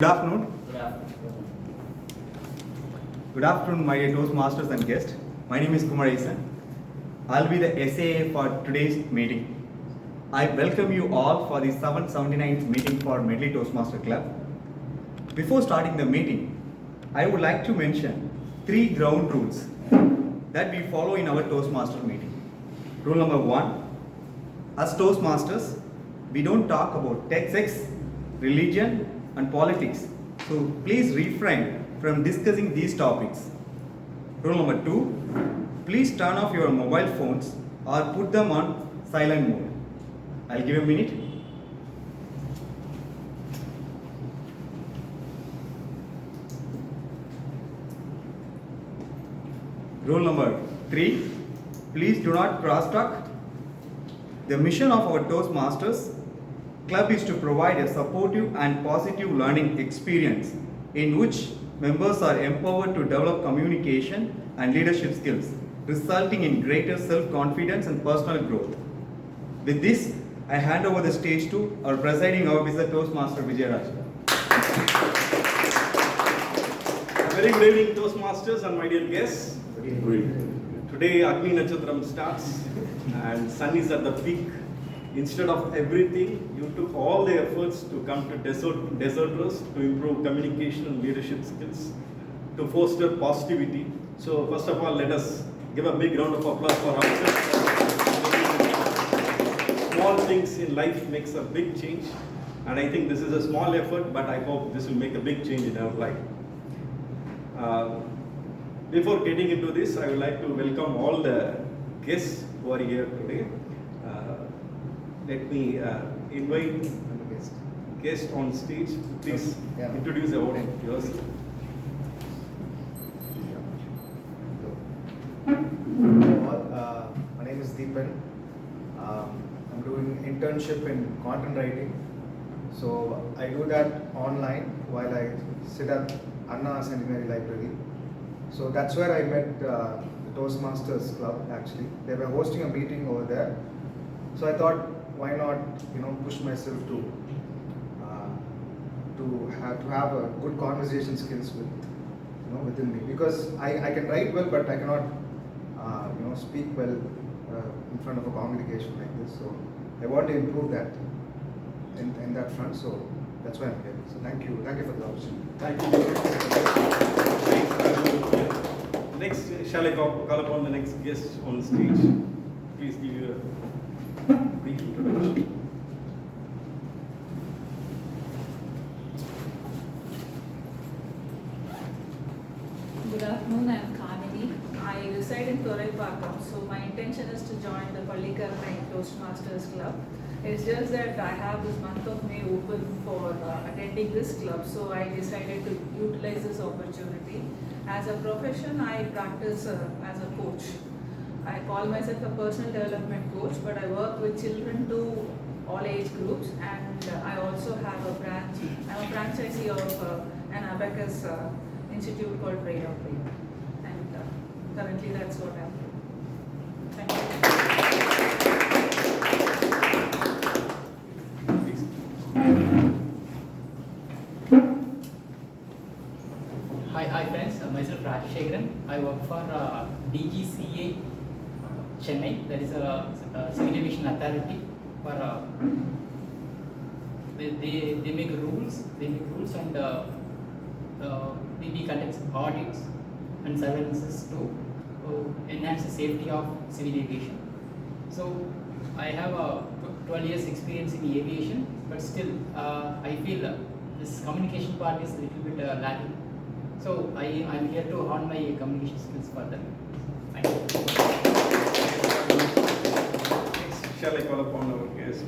Good afternoon. Good afternoon. Good afternoon, my dear Toastmasters and guests. My name is Kumar Isan. I'll be the SAA for today's meeting. I welcome you all for the 779th meeting for Medley Toastmaster Club. Before starting the meeting, I would like to mention 3 ground rules that we follow in our Toastmaster meeting. Rule number 1, as Toastmasters, we don't talk about sex, religion, and politics. So please refrain from discussing these topics. Rule number 2, please turn off your mobile phones or put them on silent mode. I'll give a minute. Rule number 3, please do not cross talk. The mission of our Toastmasters Club is to provide a supportive and positive learning experience in which members are empowered to develop communication and leadership skills, resulting in greater self-confidence and personal growth. With this, I hand over the stage to our presiding officer, Toastmaster Vijayaraj. A very good evening, Toastmasters and my dear guests. Today, Agni Nachatram starts and sun is at the peak. Instead of everything, you took all the efforts to come to Deserters to improve communication and leadership skills, to foster positivity. So first of all, let us give a big round of applause for ourselves. Small things in life makes a big change, and I think this is a small effort, but I hope this will make a big change in our life. Before getting into this, I would like to welcome all the guests who are here today. Let me invite guest on stage. Please introduce about yourself. My name is Deepan. I'm doing internship in content writing. So I do that online while I sit at Anna Centenary Library. So that's where I met the Toastmasters Club actually. They were hosting a meeting over there. So I thought, why not, push myself to have a good conversation skills within me, because I can write well, but I cannot speak well in front of a congregation like this. So I want to improve that in that front. So that's why I'm here. So thank you for the opportunity. Thank you. Next, shall I call upon the next guest on stage? Please give you a brief introduction. Good afternoon, I am Kamini. I reside in Thoraipakkam, so my intention is to join the Pallikarnai Toastmasters Club. It's just that I have this month of May open for attending this club, so I decided to utilize this opportunity. As a profession, I practice as a coach. I call myself a personal development coach, but I work with children to all age groups, and I also have a branch. I'm a franchisee of an abacus institute called Brain of Brain, and currently that's what I'm doing. Thank you. Hi friends, myself Rajshekharan. I work for DGCA Chennai, that is a civil aviation authority. For they make rules, and we conduct audits and surveillances to enhance the safety of civil aviation. So I have 12 years experience in aviation, but still I feel this communication part is a little bit lacking. So I'm here to hone my communication skills further. Thank you. Next, shall I call upon our guest?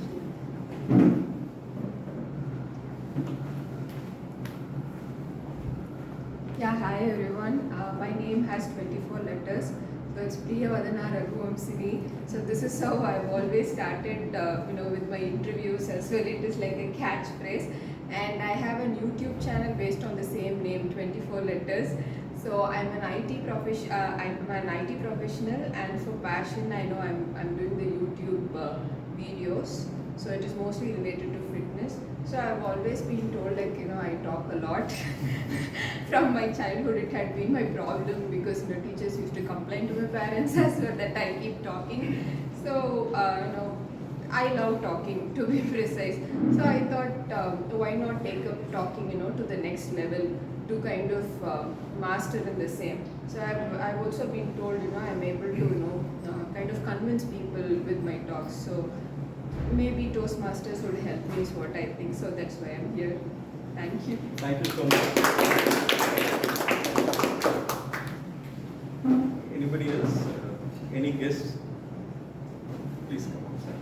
Yeah, hi everyone. My name has 24 letters. So it's Priyavadana Raghuamsini. So this is how I've always started, with my interviews as well. It is like a catchphrase. And I have a YouTube channel based on the same name, 24 letters. So I'm an IT professional, and for passion, I know I'm doing the YouTube videos. So it is mostly related to fitness. So I've always been told, like, I talk a lot. From my childhood, it had been my problem because, teachers used to complain to my parents as well that I keep talking. So, I love talking, to be precise. So I thought, why not take up talking, to the next level to kind of master in the same. So I've also been told, I'm able to, kind of convince people with my talks. So maybe Toastmasters would help me is what I think. So that's why I'm here. Thank you. Thank you so much. Anybody else? Any guests? Please come outside.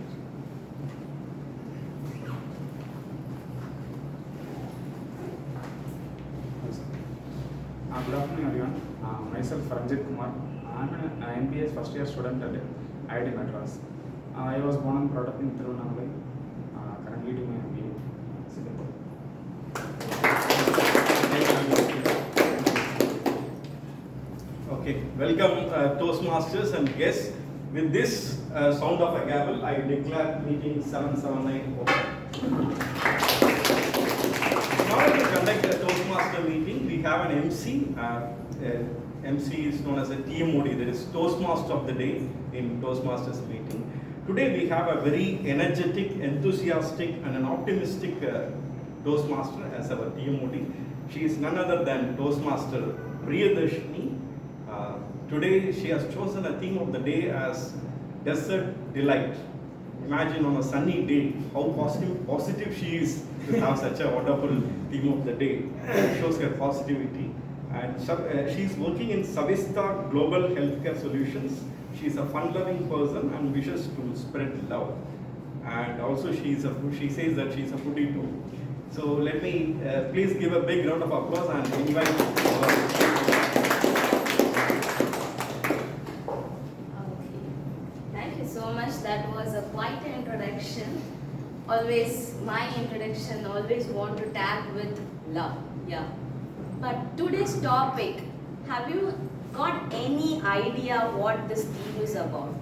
Good afternoon, everyone. Myself, Ranjit Kumar. I'm an MBA first year student at IIT Madras. I was born and brought up in Tirunelveli. Currently doing my MBA in Singapore. Okay, welcome Toastmasters and guests. With this sound of a gavel, I declare meeting 779 open. Now to conduct a Toastmaster meeting, we have an MC. MC is known as a TMOD, that is Toastmaster of the Day in Toastmasters meeting. Today we have a very energetic, enthusiastic and an optimistic Toastmaster as our TMOD. She is none other than Toastmaster Priyadarshini. Today she has chosen a theme of the day as Desert Delight. Imagine on a sunny day how positive she is to have such a wonderful theme of the day. It shows her positivity. And she is working in Savista Global Healthcare Solutions. She is a fun-loving person and wishes to spread love. And also she says that she is a foodie too. So let me please give a big round of applause and invite Thank you so much. That was a quite an introduction. Always, my introduction, always want to tag with love. Yeah. But today's topic, have you got any idea what this theme is about?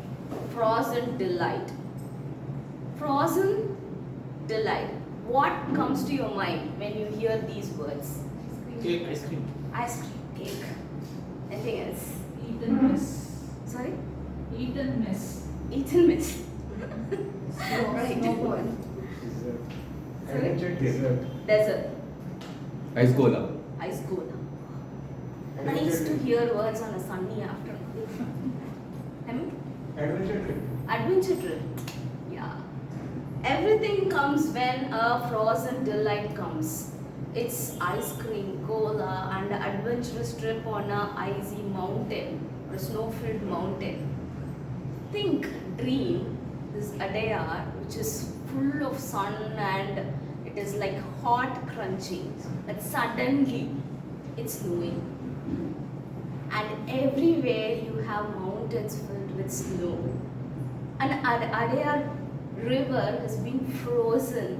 Frozen delight. Frozen delight. What comes to your mind when you hear these words? Cake, ice cream. Ice cream, cake. Anything else? Eat and miss. Sorry? Eat and miss. Eat and miss. Right. Sorry? Adventure dessert. Desert. Ice cola. Ice cola. Nice to hear words on a sunny afternoon. Adventure trip. Adventure trip. Yeah. Everything comes when a frozen delight comes. It's ice cream, cola, and an adventurous trip on a icy mountain or a snow-filled mountain. Think, dream this Adayar, which is full of sun and it is like hot crunching, but suddenly it's snowing. And everywhere you have mountains filled with snow. And Adayar river has been frozen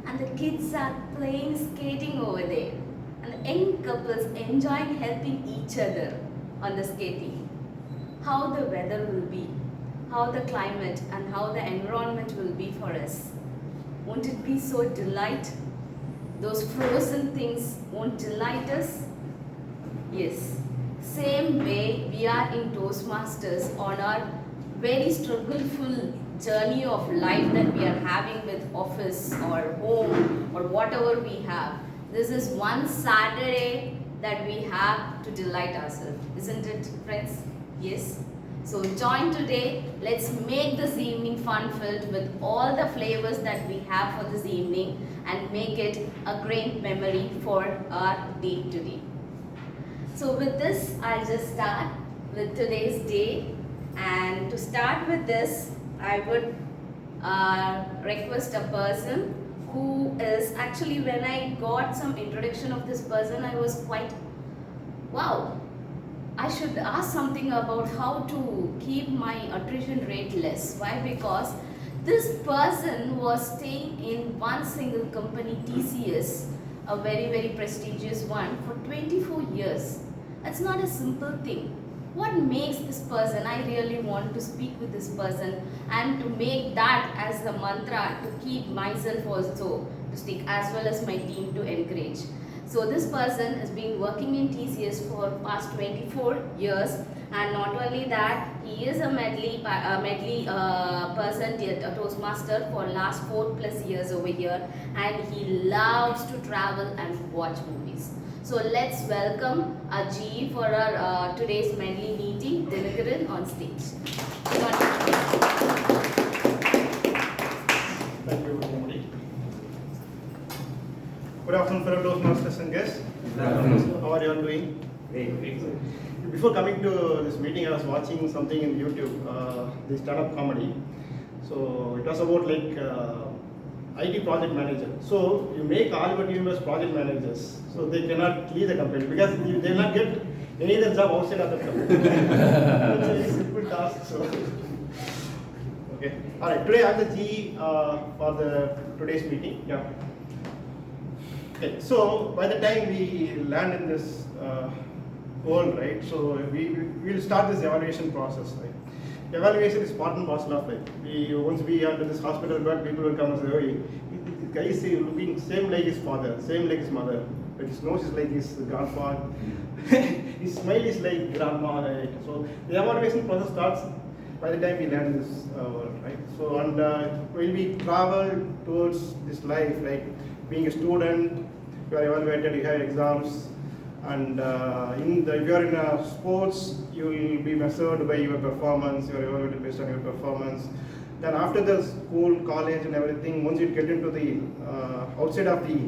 and the kids are playing skating over there. And young couples enjoying helping each other on the skating. How the weather will be, how the climate and how the environment will be for us. Won't it be so delight? Those frozen things won't delight us? Yes. Same way we are in Toastmasters on our very struggleful journey of life that we are having with office or home or whatever we have. This is one Saturday that we have to delight ourselves. Isn't it, friends? Yes. So join today. Let's make this evening fun-filled with all the flavors that we have for this evening and make it a great memory for our day today. So with this, I'll just start with today's day. And to start with this, I would request a person who is actually, when I got some introduction of this person, I was quite, wow, I should ask something about how to keep my attrition rate less. Why? Because this person was staying in one single company, TCS, a very, very prestigious one, for 24 years. That's not a simple thing. What makes this person? I really want to speak with this person and to make that as the mantra to keep myself also to stick, as well as my team to encourage. So this person has been working in TCS for past 24 years, and not only that, he is a Medley person, a Toastmaster for last 4+ years over here, and he loves to travel and watch movies. So let's welcome our GE for our today's Medley meeting, Dinakaran, on stage. Thank you, Modi. Good afternoon, fellow Toastmasters and guests. Good afternoon. How are you all doing? Before coming to this meeting, I was watching something in YouTube, this stand-up comedy. So it was about like IT project manager. So you make all your team as project managers, so they cannot leave the company because they will not get any other job outside of the company. It's a very simple task. So okay. All right. Today I'm the GE for the today's meeting. Yeah. Okay. So by the time we land in this world, right? So we will start this evaluation process, right? Evaluation is part and parcel of it. Once we enter this hospital bed, people will come and say, "Hey, this guy is looking same like his father, same like his mother. But his nose is like his grandfather, his smile is like grandma." Right? So the evaluation process starts by the time we land in this world, right? So and when we travel towards this life, like being a student, you are evaluated, you have exams. And if you are in sports, you will be measured by your performance, you are evaluated based on your performance. Then after the school, college and everything, once you get into the outside of the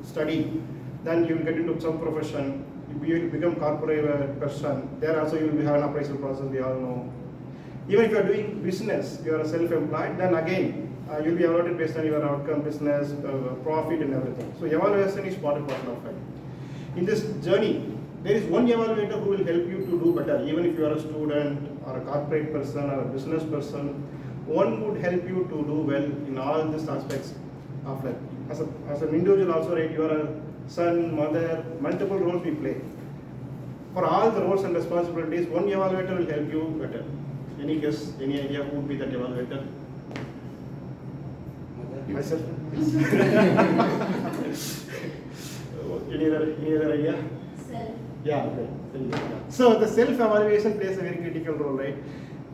study, then you will get into some profession, you will become corporate person. There also you will have an appraisal process, we all know. Even if you are doing business, you are self-employed, then again, you will be evaluated based on your outcome, business, profit and everything. So evaluation is part and parcel of it. In this journey, there is one evaluator who will help you to do better. Even if you are a student or a corporate person or a business person, one would help you to do well in all these aspects of life. As an individual also, right, you are a son, mother, multiple roles we play. For all the roles and responsibilities, one evaluator will help you better. Any guess, any idea who would be that evaluator? Myself. Any other idea? Self. Yeah, okay. So the self-evaluation plays a very critical role, right?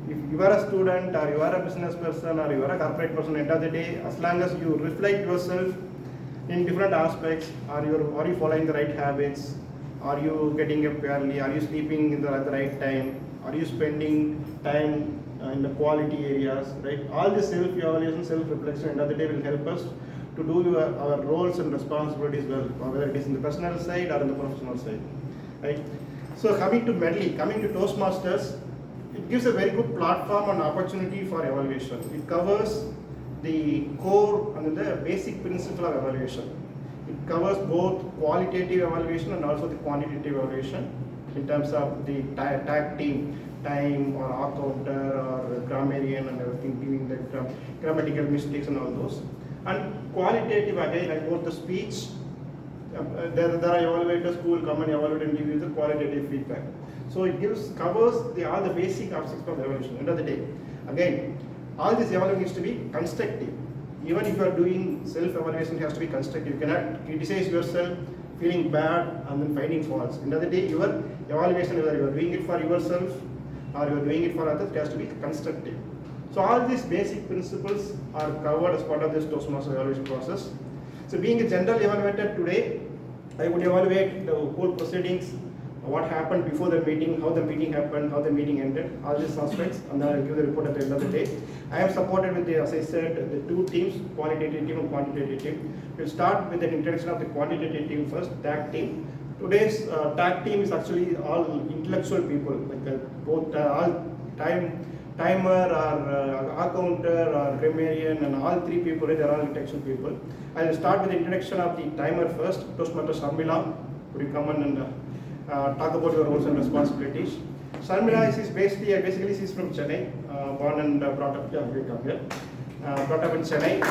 If you are a student or you are a business person or you are a corporate person, at the end of the day, as long as you reflect yourself in different aspects, are you following the right habits? Are you getting up early? Are you sleeping at the right time? Are you spending time in the quality areas, right? All this self-evaluation, self-reflection, at the end of the day will help us to do our roles and responsibilities well, whether it is in the personal side or in the professional side, right? So coming to Medley, coming to Toastmasters, it gives a very good platform and opportunity for evaluation. It covers the core and the basic principle of evaluation. It covers both qualitative evaluation and also the quantitative evaluation in terms of the tag team, time or R counter or grammarian and everything, giving the grammatical mistakes and all those. And qualitative, again, like both the speech, there are evaluators who will come and evaluate and give you the qualitative feedback. So it covers all the basic aspects of evaluation. End of the day, again, all this evaluation needs to be constructive. Even if you are doing self-evaluation, it has to be constructive. You cannot criticize yourself, feeling bad and then finding faults. End of the day, your evaluation, whether you are doing it for yourself or you are doing it for others, it has to be constructive. So all these basic principles are covered as part of this Toastmaster evaluation process. So being a general evaluator today, I would evaluate the whole proceedings, what happened before the meeting, how the meeting happened, how the meeting ended, all these aspects, and then I will give the report at the end of the day. I am supported with, as I said, the two teams, qualitative team and quantitative team. We'll start with an introduction of the quantitative team first, tag team. Today's tag team is actually all intellectual people, like both all timer or accounter or grammarian and all three people, they are all intellectual people. I will start with the introduction of the timer first. Toastmaster Sharmila, would you come and talk about your roles and responsibilities? Sharmila is basically she's from Chennai, born and brought up. Yeah, we come here. Brought up in Chennai.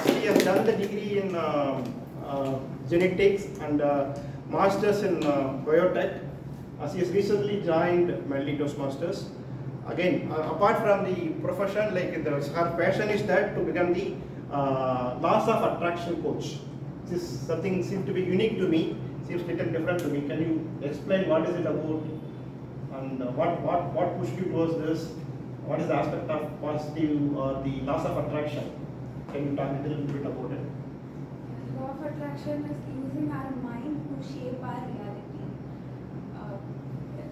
She has done the degree in genetics and masters in biotech. She has recently joined Medley Toastmasters. again, apart from the profession, like her passion is that to become the laws of attraction coach. This is something seems to be unique to me, seems little different to me. Can you explain what is it about and what pushed you towards this? What is the aspect of positive or the laws of attraction? Can you talk a little bit about it? Law of attraction is using our mind to shape our reality.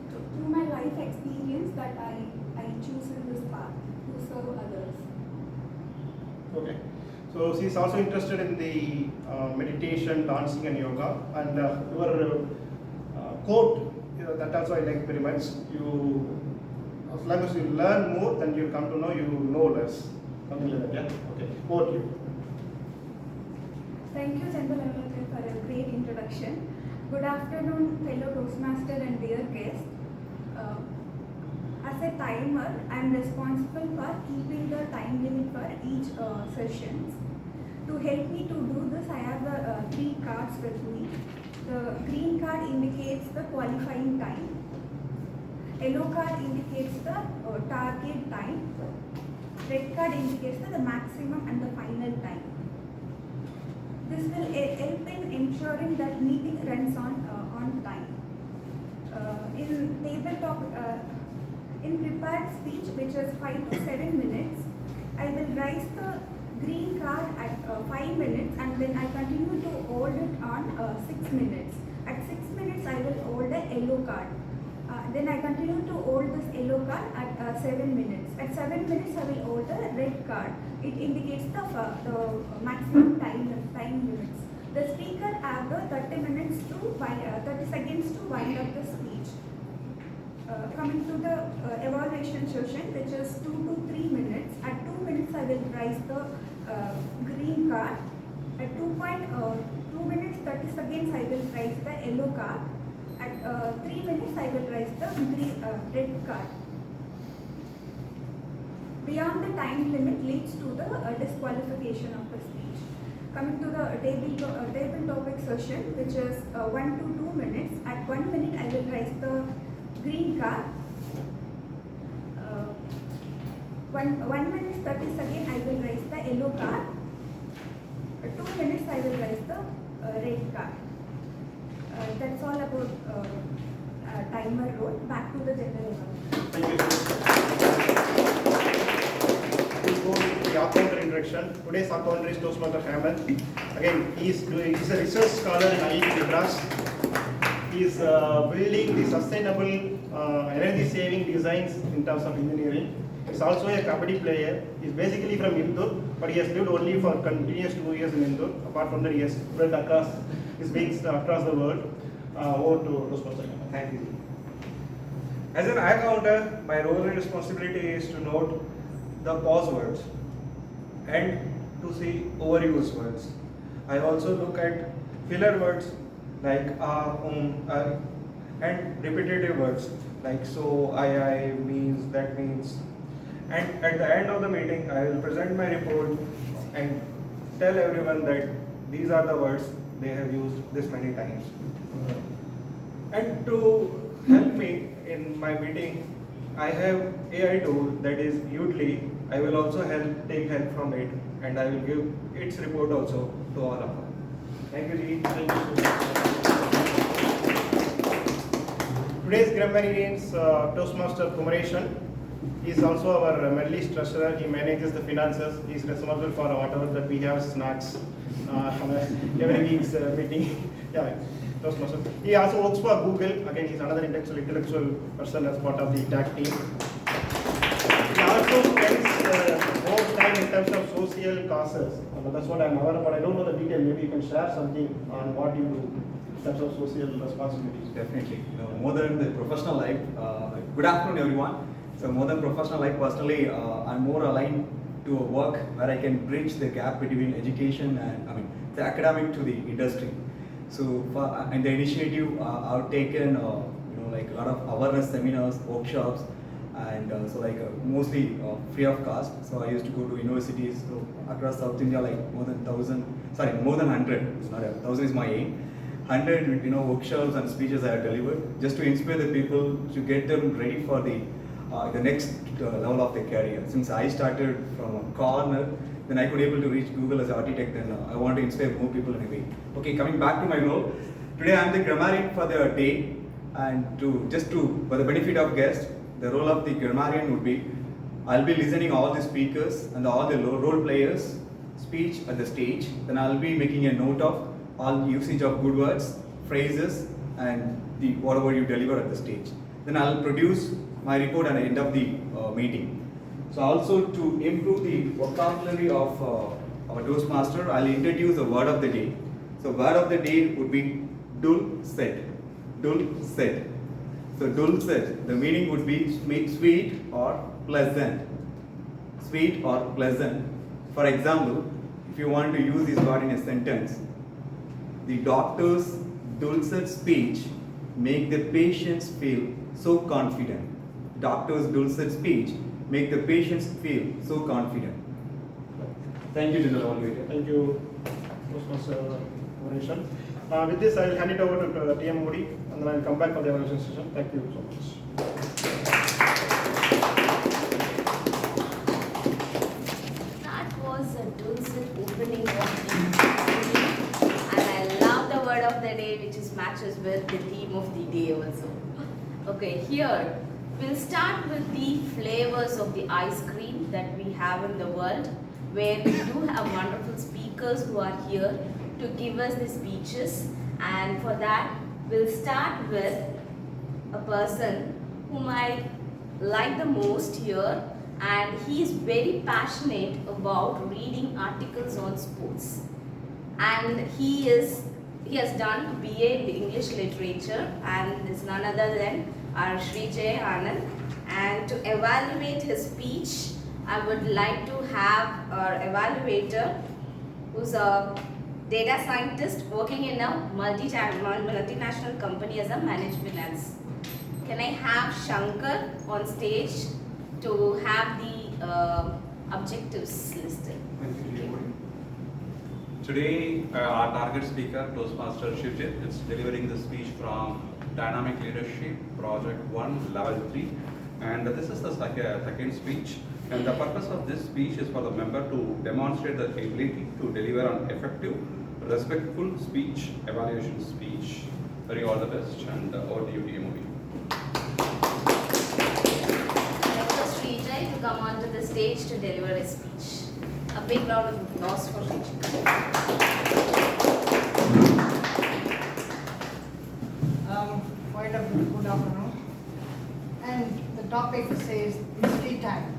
Through my life experience that I choose in this path to serve others. Okay. So she's also interested in the meditation, dancing and yoga, and your quote, that also I like very much. You, as long as you learn more, then you come to know you know less. Something like that, yeah? Okay, over to you. Thank you, General Manager, for a great introduction. Good afternoon, fellow Toastmaster and dear guests. As a timer, I am responsible for keeping the time limit for each sessions. To help me to do this, I have 3 cards with me. The green card indicates the qualifying time. Yellow card indicates the target time. Red card indicates the maximum and the final time. This will help in ensuring that meeting runs on time. In tabletop, in prepared speech, which is 5 to 7 minutes, I will raise the green card at 5 minutes and then I continue to hold it on 6 minutes. At 6 minutes, I will hold a yellow card. Then I continue to hold this yellow card at 7 minutes. At 7 minutes, I will hold the red card. It indicates the maximum time limits. The speaker have the 30 seconds to wind up the speech. Coming to the evaluation session, which is 2 to 3 minutes. At 2 minutes, I will raise the green card. At 2 minutes 30 seconds, I will raise the yellow card. At 3 minutes, I will raise the red card. Beyond the time limit leads to the disqualification of the speech. Coming to the table topic session, which is 1 to 2 minutes. At 1 minute, I will raise the green card. 1 minute 30 seconds, I will raise the yellow card. 2 minutes, I will raise the red card. That's all about timer role. Back to the general one. Thank you. We'll go with the account introduction. Today's account is Toastmaster Hammond. Again, he's a research scholar in IIT Madras. He's building the sustainable energy saving designs in terms of engineering. He's also a kabaddi player. He's basically from Indore, but he has lived only for continuous 2 years in Indore. Apart from that, he has spread across his wings across the world. Over to Toastmaster Hammond. Thank you. As an accounter, my role and responsibility is to note the pause words and to see overused words. I also look at filler words like and repetitive words like so, I means, that means. And at the end of the meeting, I will present my report and tell everyone that these are the words they have used this many times. And to help me in my meeting, I have AI tool that is Udly. I will also take help from it, and I will give its report also to all of us. Thank you, Ji. Thank you. Today's grammarian is Toastmaster Kumareshan. He is also our Medley treasurer. He manages the finances. He is responsible for whatever that we have snacks every week's meeting. Yeah, Toastmaster. He also works for Google. Again, he is another intellectual person as part of the tech team. He also spends more time in terms of social causes. That's what I'm aware of, but I don't know the detail. Maybe you can share something on what you do in terms of social responsibilities. Definitely. More than the professional life, good afternoon everyone. So more than professional life, personally, I'm more aligned to a work where I can bridge the gap between education and, the academic to the industry. So in the initiative, I've taken, like a lot of awareness seminars, workshops, and mostly free of cost. So I used to go to universities across South India, like more than 100. Sorry, 1,000 is my aim. 100, workshops and speeches I have delivered just to inspire the people to get them ready for the the next level of their career. Since I started from a corner, then I could able to reach Google as an architect, and I want to inspire more people in a way. Okay, coming back to my role, today I am the grammarian for the day, and for the benefit of guests, the role of the grammarian would be, I'll be listening all the speakers and all the role players speech at the stage. Then I'll be making a note of all usage of good words, phrases, and whatever you deliver at the stage. Then I'll produce my report at the end of the meeting. So also to improve the vocabulary of our Toastmaster, I'll introduce the word of the day. So word of the day would be dulcet. Dulcet. So dulcet, the meaning would be sweet or pleasant. Sweet or pleasant. For example, if you want to use this word in a sentence, the doctor's dulcet speech make the patients feel so confident. Doctor's dulcet speech make the patients feel so confident. Thank you, General Evaluator. Thank you, Toastmaster Manishan. With this, I will hand it over to TM Moody, and then I will come back for the evaluation session. Thank you so much. That was a dulcet opening of the meeting, and I love the word of the day, which matches with the theme of the day also. Okay, here we'll start with the flavors of the ice cream that we have in the world, where we do have wonderful speakers who are here to give us the speeches, and for that we'll start with a person whom I like the most here, and he is very passionate about reading articles on sports, and he has done BA in English Literature, and is none other than our Shri Jay Anand. And to evaluate his speech, I would like to have our evaluator, who's a data scientist working in a multinational company as a management finance. Can I have Shankar on stage to have the objectives listed? Today, our target speaker, Toastmaster Shivjit, is delivering the speech from Dynamic Leadership Project 1, Level 3. And this is the second speech. And the purpose of this speech is for the member to demonstrate the ability to deliver an effective, respectful speech, evaluation speech. Very all the best, and over to you, TMOV. Request Srijay to come onto the stage to deliver a speech. A big round of applause for Srijay. Quite a good afternoon. And the topic says mystery time.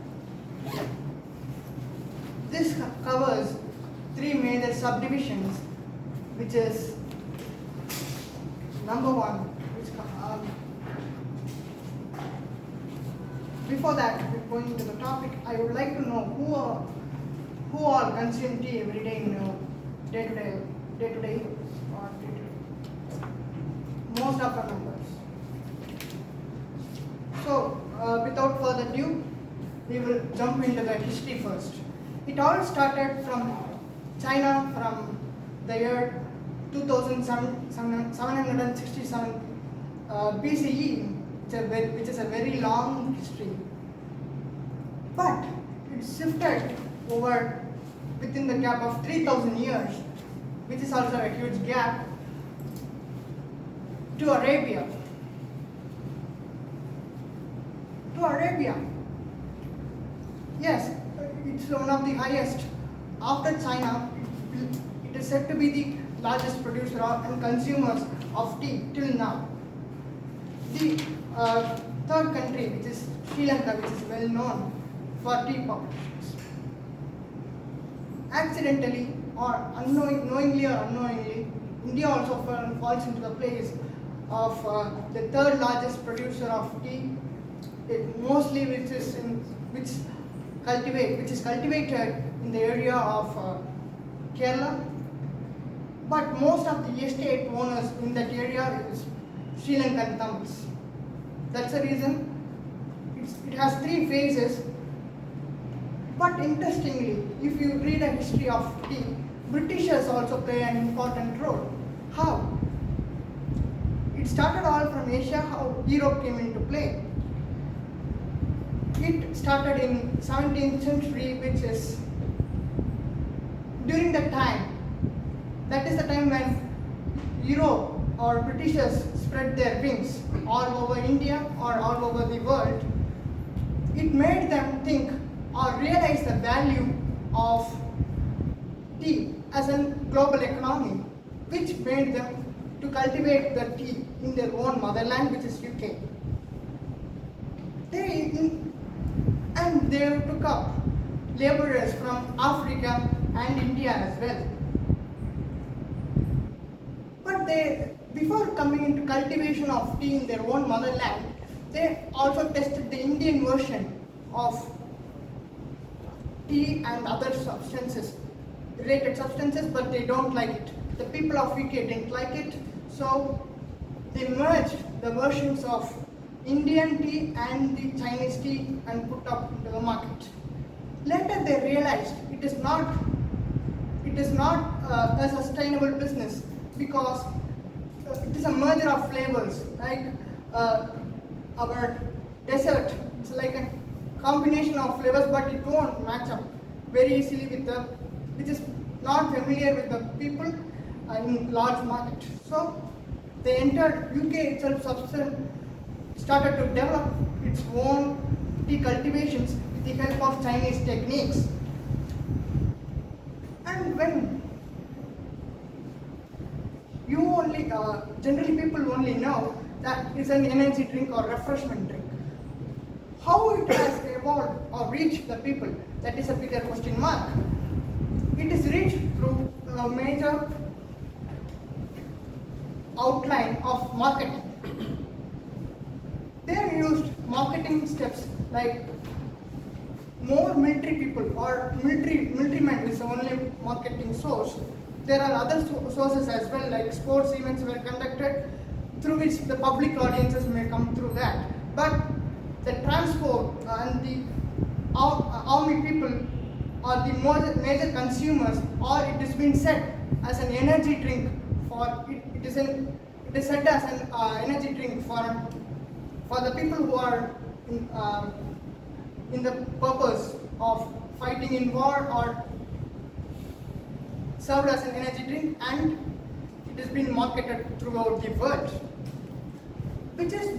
This covers three major subdivisions, which is number one. Before that, going into the topic, I would like to know who all consume tea every day in your day-to-day. Most of our members. So, without further ado, we will jump into the history first. It all started from China from the year 2767 BCE, which is a very long history. But it shifted over within the gap of 3,000 years, which is also a huge gap, to Arabia. Yes, it's one of the highest. After China, it is said to be the largest producer and consumers of tea till now. The third country, which is Sri Lanka, which is well known for tea populations. Accidentally or knowingly or unknowingly, India also falls into the place of the third largest producer of tea, mostly which is cultivated in the area of Kerala. But most of the estate owners in that area is Sri Lankan Tamils. That's the reason it has three phases. But interestingly, if you read a history of tea, Britishers also play an important role. How? It started all from Asia, how Europe came into play. it started in 17th century, which is during that time. That is the time when Europe or Britishers spread their wings all over India or all over the world. It made them think or realize the value of tea as a global economy, which made them to cultivate the tea in their own motherland, which is UK. They took up laborers from Africa and India as well. But before coming into cultivation of tea in their own motherland, they also tested the Indian version of tea and other substances, related substances, but they don't like it. The people of UK didn't like it, so they merged the versions of Indian tea and the Chinese tea and put up into the market. Later they realized it is not a sustainable business because it is a merger of flavors, like our dessert. It's like a combination of flavors, but it won't match up very easily which is not familiar with the people in large market. So they entered UK itself, started to develop its own tea cultivations with the help of Chinese techniques. And when generally people only know that it's an energy drink or refreshment drink. How it has evolved or reached the people, that is a bigger question mark. It is reached through a major outline of marketing. They used marketing steps like more military people or military men is the only marketing source. There are other sources as well, like sports events were conducted through which the public audiences may come through that. But the transport and the army people are the major consumers, or it has been said as an energy drink it is said as an energy drink for the people who are in the purpose of fighting in war, or served as an energy drink, and it has been marketed throughout the world, which is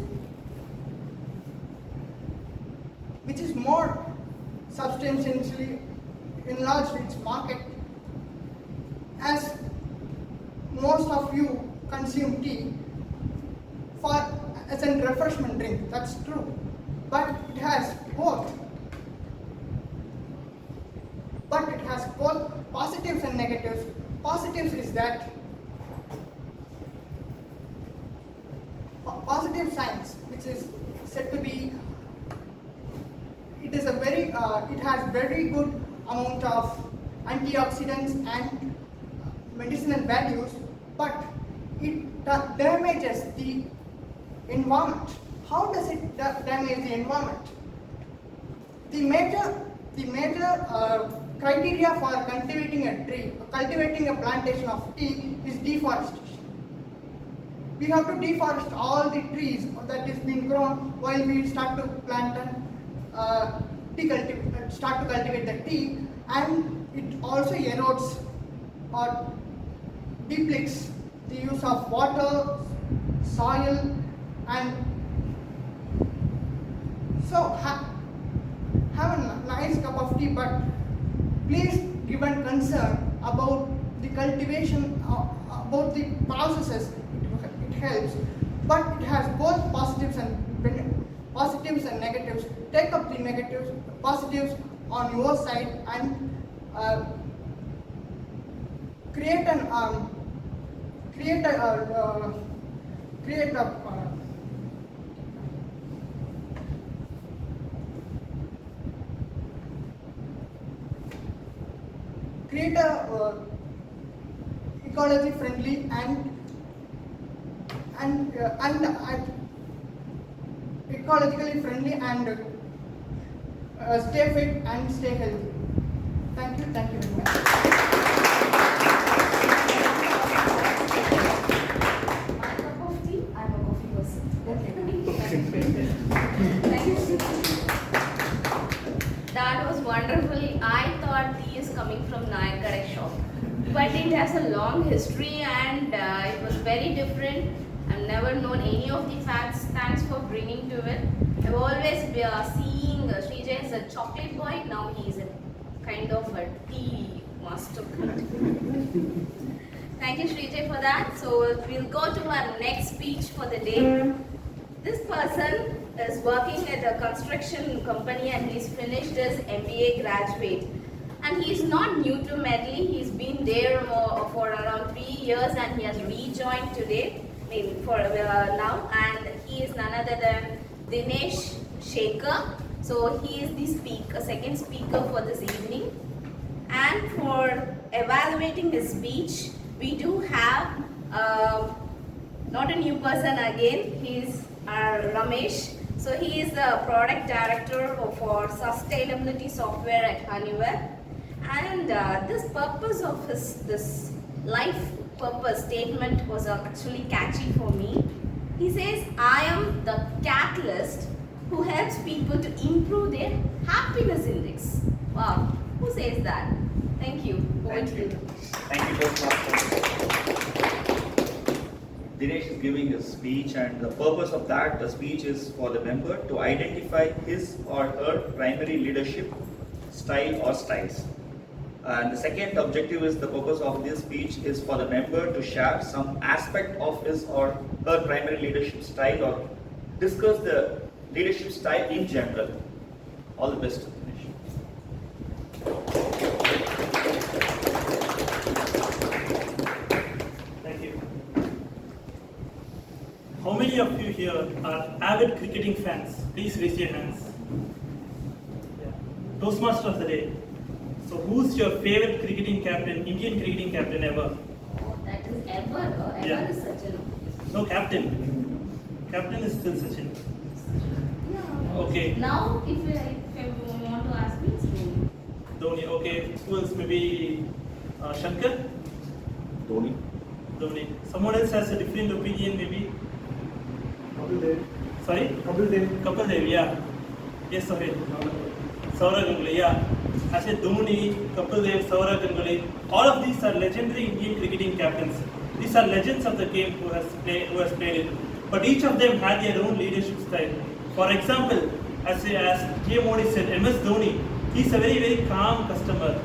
more substantially enlarged its market, as most of you consume tea as a refreshment drink. That's true, but it has both. But it has both positives and negatives. Positives is that positive science, which is said to be, it has very good amount of antioxidants and medicinal values, but it damages the environment. How does it damage the environment? The major criteria for cultivating a plantation of tea is deforestation. We have to deforest all the trees that is being grown while we start to plant and start to cultivate the tea, and it also erodes or depletes the use of water, soil, and so have a nice cup of tea, but please give a concern about the cultivation, about the processes. It helps, but it has both positives and negatives. Take up the positives on your side, and create a ecology friendly and ecologically friendly and stay fit and stay healthy. Thank you very much. My cup of tea, I'm a coffee person. Okay. Thank you. very different. I've never known any of the facts. Thanks for bringing to it. I've always been seeing Srijay as a chocolate boy. Now he's a kind of a tea master. Thank you, Srijay, for that. So we'll go to our next speech for the day. This person is working at a construction company and he's finished his MBA graduate. And he's not new to Medley. He's been there for around 3 years and he has rejoined today, maybe for now. And he is none other than Dinesh Shekhar. So he is the second speaker for this evening. And for evaluating his speech, we do have not a new person again. He's Ramesh. So he is the product director for sustainability software at Honeywell. And this purpose of this life purpose statement was actually catchy for me. He says, I am the catalyst who helps people to improve their happiness index. Wow, who says that? Thank you. Over to you. Thank you, Toastmasters. Dinesh is giving a speech, and the purpose of the speech is for the member to identify his or her primary leadership style or styles. And the second objective is the purpose of this speech is for the member to share some aspect of his or her primary leadership style or discuss the leadership style in general. All the best, Dinesh. Thank you. How many of you here are avid cricketing fans? Please raise your hands. Yeah. Toastmaster of the day. So who's your favorite cricketing captain, Indian cricketing captain ever? Oh, that is ever Yeah. is Sachin. No, captain. Captain is still Sachin. Yeah. Okay. Now, if you want to ask me, it's Dhoni. Dhoni. Okay. Who else? Maybe Shankar? Dhoni. Dhoni. Someone else has a different opinion, maybe? Kapil Dev. Sorry? Kapil Dev. Kapil Dev, yeah. Yes, sorry. Saurav Ganguly, yeah. I said Dhoni, Kapil Dev, Saurav Ganguly. All of these are legendary Indian cricketing captains. These are legends of the game who has played it. But each of them had their own leadership style. For example, as J. Modi said, MS Dhoni, he's a very, very calm customer.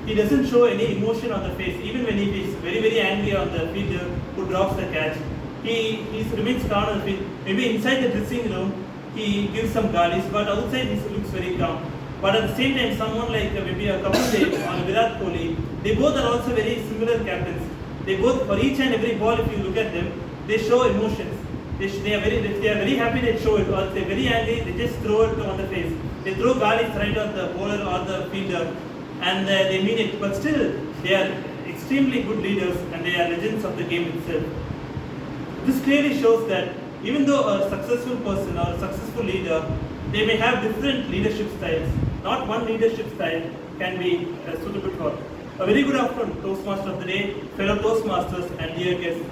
He doesn't show any emotion on the face, even when he is very, very angry on the fielder who drops the catch. He remains calm on the field. Maybe inside the dressing room, he gives some galleys, but outside he looks very calm. But at the same time, someone like maybe a Kapil Dev or Virat Kohli, they both are also very similar captains. They both, for each and every ball, if you look at them, they show emotions. If they are very happy, they show it. Or if they are very angry, they just throw it on the face. They throw galleys right on the bowler or the fielder, and they mean it. But still, they are extremely good leaders, and they are legends of the game itself. This clearly shows that even though a successful person or a successful leader, they may have different leadership styles. Not one leadership style can be suitable for. A very good afternoon, Toastmaster of the day, fellow Toastmasters and dear guests.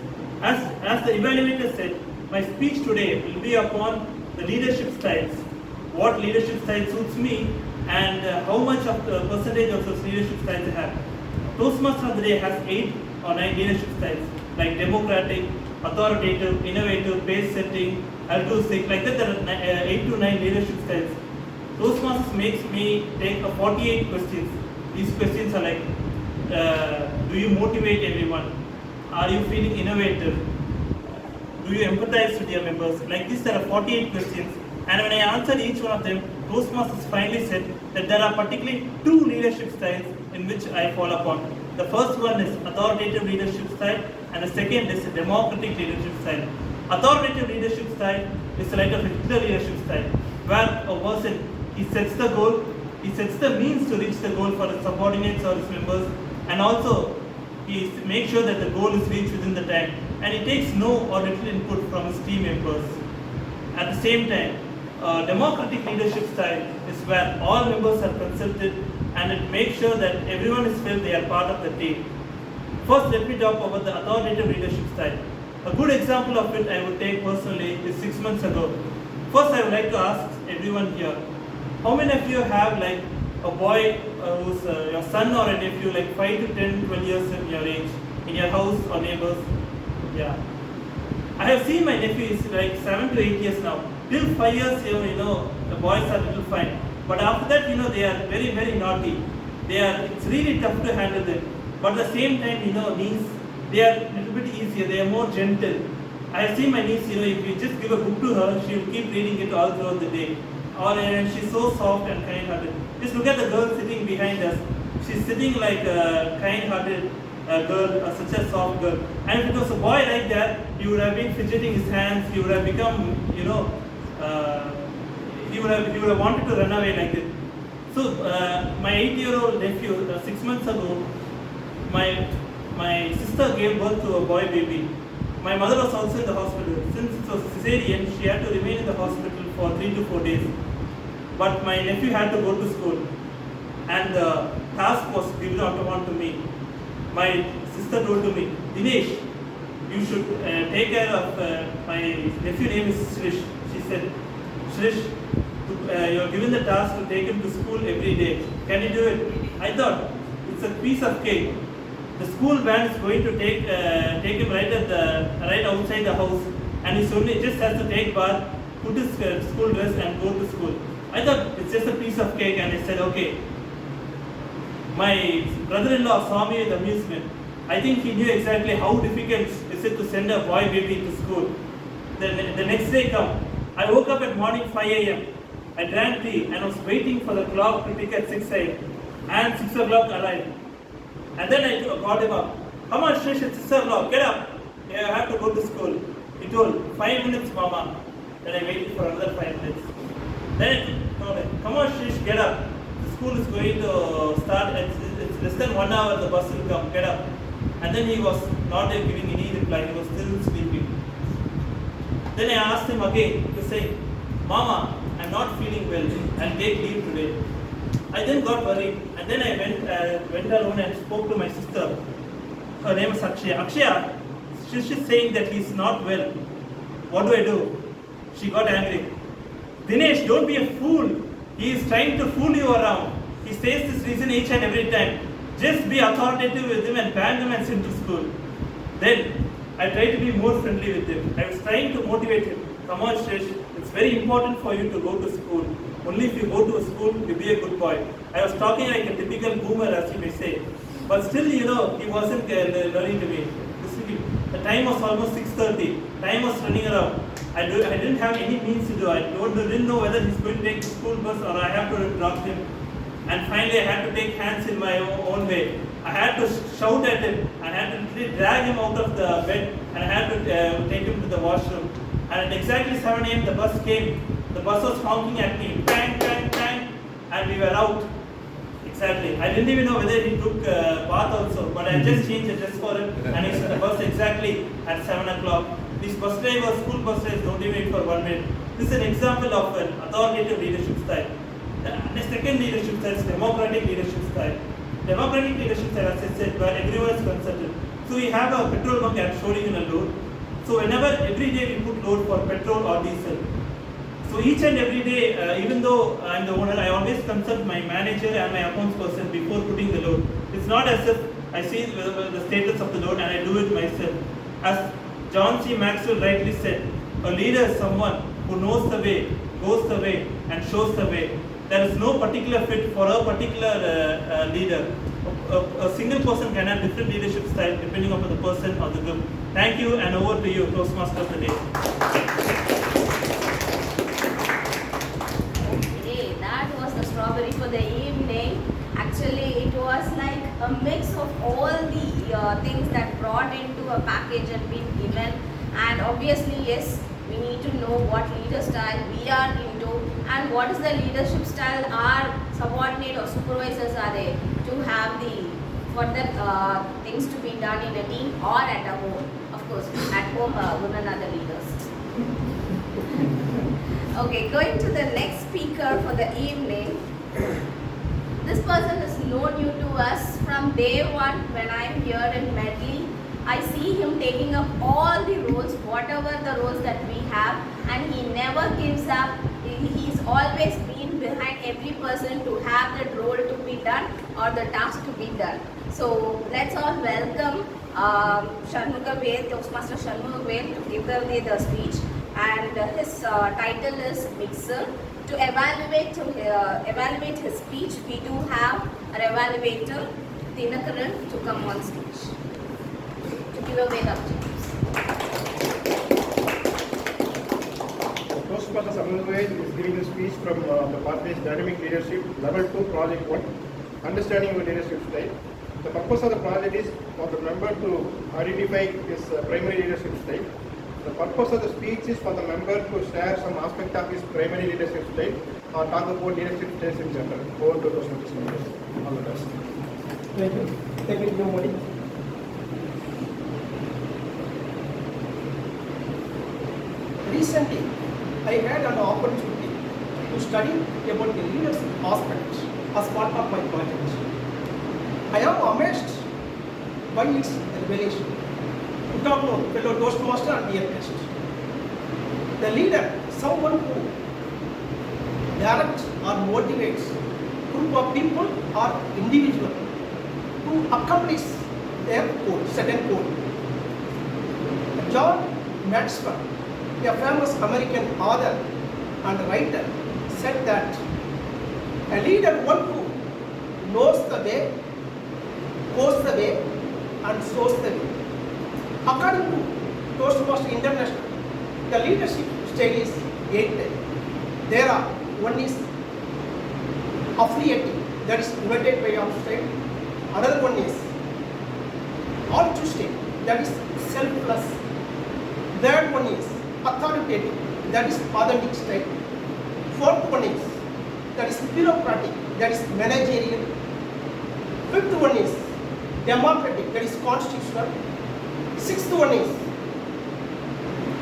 As the evaluator said, my speech today will be upon the leadership styles. What leadership style suits me and how much of the percentage of those leadership styles I have. Toastmaster of the day has 8 or 9 leadership styles like democratic, authoritative, innovative, pace setting, altruistic, like that there are 8 to 9 leadership styles. Toastmasters makes me take 48 questions. These questions are like, do you motivate everyone? Are you feeling innovative? Do you empathize with your members? Like this, there are 48 questions. And when I answered each one of them, Toastmasters finally said that there are particularly 2 leadership styles in which I fall upon. The first one is authoritative leadership style, and the second is democratic leadership style. Authoritative leadership style is like a Hitler leadership style, where a person, he sets the goal, he sets the means to reach the goal for his subordinates or his members, and also he makes sure that the goal is reached within the time, and he takes no or little input from his team members. At the same time, democratic leadership style is where all members are consulted, and it makes sure that everyone is felt they are part of the team. First, let me talk about the authoritative leadership style. A good example of it I would take personally is 6 months ago. First, I would like to ask everyone here, how many of you have like a boy who's your son or a nephew, like 5 to 10, 12 years in your age, in your house or neighbors? Yeah. I have seen my nephew is like 7 to 8 years now. Till 5 years, the boys are little fine. But after that, they are very, very naughty. It's really tough to handle them. But at the same time, niece, they are a little bit easier. They are more gentle. I have seen my niece, if you just give a book to her, she will keep reading it all throughout the day. She's so soft and kind-hearted. Just look at the girl sitting behind us. She's sitting like a kind-hearted girl, such a soft girl. And if it was a boy like that, he would have been fidgeting his hands. He would have become, he would have wanted to run away like it. So my 8-year-old nephew, 6 months ago, my sister gave birth to a boy baby. My mother was also in the hospital. Since it was cesarean, she had to remain in the hospital for 3 to 4 days. But my nephew had to go to school, and the task was given out to me. My sister told to me, Dinesh, you should take care of my nephew name is Shrish. She said, Shrish, you are given the task to take him to school every day. Can you do it? I thought, it's a piece of cake. The school van is going to take him right outside the house, and he only just has to take bath, put his school dress, and go to school. I thought it's just a piece of cake, and I said, okay. My brother-in-law saw me with amusement. I think he knew exactly how difficult is it to send a boy baby to school. The next day come, I woke up at morning 5 a.m. I drank tea and was waiting for the clock to tick at 6 a.m. and 6 o'clock arrived. And then I called him up. Come on, Shrish, it's 6 o'clock, get up. I have to go to school. He told, 5 minutes, Mama. Then I waited for another 5 minutes. Then I told him, come on, Shrish, get up. The school is going to start, it's less than 1 hour, the bus will come, get up. And then he was not giving any reply, he was still sleeping. Then I asked him again to say, Mama, I'm not feeling well, I'll take leave today. I then got worried, and then I went alone and spoke to my sister. Her name is Akshaya. Akshaya, she's saying that he's not well. What do? She got angry. Dinesh, don't be a fool. He is trying to fool you around. He says this reason each and every time. Just be authoritative with him and ban him and send to school. Then I tried to be more friendly with him. I was trying to motivate him. Come on, Shrish, it's very important for you to go to school. Only if you go to a school, you'll be a good boy. I was talking like a typical boomer, as you may say. But still, he wasn't learning to me. The time was almost 6:30. Time was running around. I didn't have any means to do. I didn't know whether he's going to take the school bus or I have to drop him. And finally, I had to take hands in my own way. I had to shout at him. I had to literally drag him out of the bed, and I had to take him to the washroom. And at exactly 7 a.m., the bus came. The bus was honking at me, bang, bang, bang, and we were out. Exactly. I didn't even know whether he took bath also, but I just changed the dress for him, and he took the bus exactly at 7 o'clock. These bus drivers, school bus drivers, don't even wait for 1 minute. This is an example of an authoritative leadership style. The second leadership style is democratic leadership style. Democratic leadership style, as I said, where everyone is consulted. So we have a petrol bunk I'm showing in a load. So every day we put load for petrol or diesel. So each and every day, even though I'm the owner, I always consult my manager and my accounts person before putting the load. It's not as if I see the status of the load and I do it myself. As John C. Maxwell rightly said, a leader is someone who knows the way, goes the way, and shows the way. There is no particular fit for a particular leader. A single person can have different leadership style depending upon the person or the group. Thank you, and over to you, Toastmaster of the day. Okay, that was the strawberry for the evening. Actually, it was like a mix of all the things that brought into a package and been given. And obviously, yes, we need to know what leader style we are into and what is the leadership style our subordinate or supervisors are there to have the further things to be done in a team or at a home. Of course, at home, women are the leaders. Okay, going to the next speaker for the evening. This person is known you to us from day one when I am here in Medley. I see him taking up all the roles, whatever the roles that we have, and he never gives up. He's always been behind every person to have that role to be done or the task to be done. So let's all welcome Shanmuga Ved, Toastmaster Shanmuga Ved, to give the speech, and his title is Mixer. To evaluate his speech, we do have an evaluator, Dinakaran, to come on stage to give away the objectives. Toastmasters Shanmuga is giving a speech from the pathways Dynamic Leadership Level 2 Project 1, Understanding Your Leadership Style. The purpose of the project is for the member to identify his primary leadership style. The purpose of the speech is for the member to share some aspect of his primary leadership style or talk about leadership styles in general. Over to Toastmasters members. All the best. Thank you. Thank you, Modi. Recently, I had an opportunity to study about the leadership aspect as part of my project. I am amazed by its revelation. Good afternoon, fellow Toastmaster and dear guest. The leader, someone who directs or motivates group of people or individual to accomplish their goal, certain goal. John Maxwell, a famous American author and writer, said that a leader, one who knows the way, goes the way, and shows the way. According to Toastmasters International, the leadership style is 8 types. There are, one is affiliating, that is united way of style. Another one is altruistic, that is selfless. Third one is authoritative, that is authentic style. Fourth one is, that is bureaucratic, that is managerial. Fifth one is democratic, that is constitutional. Sixth one is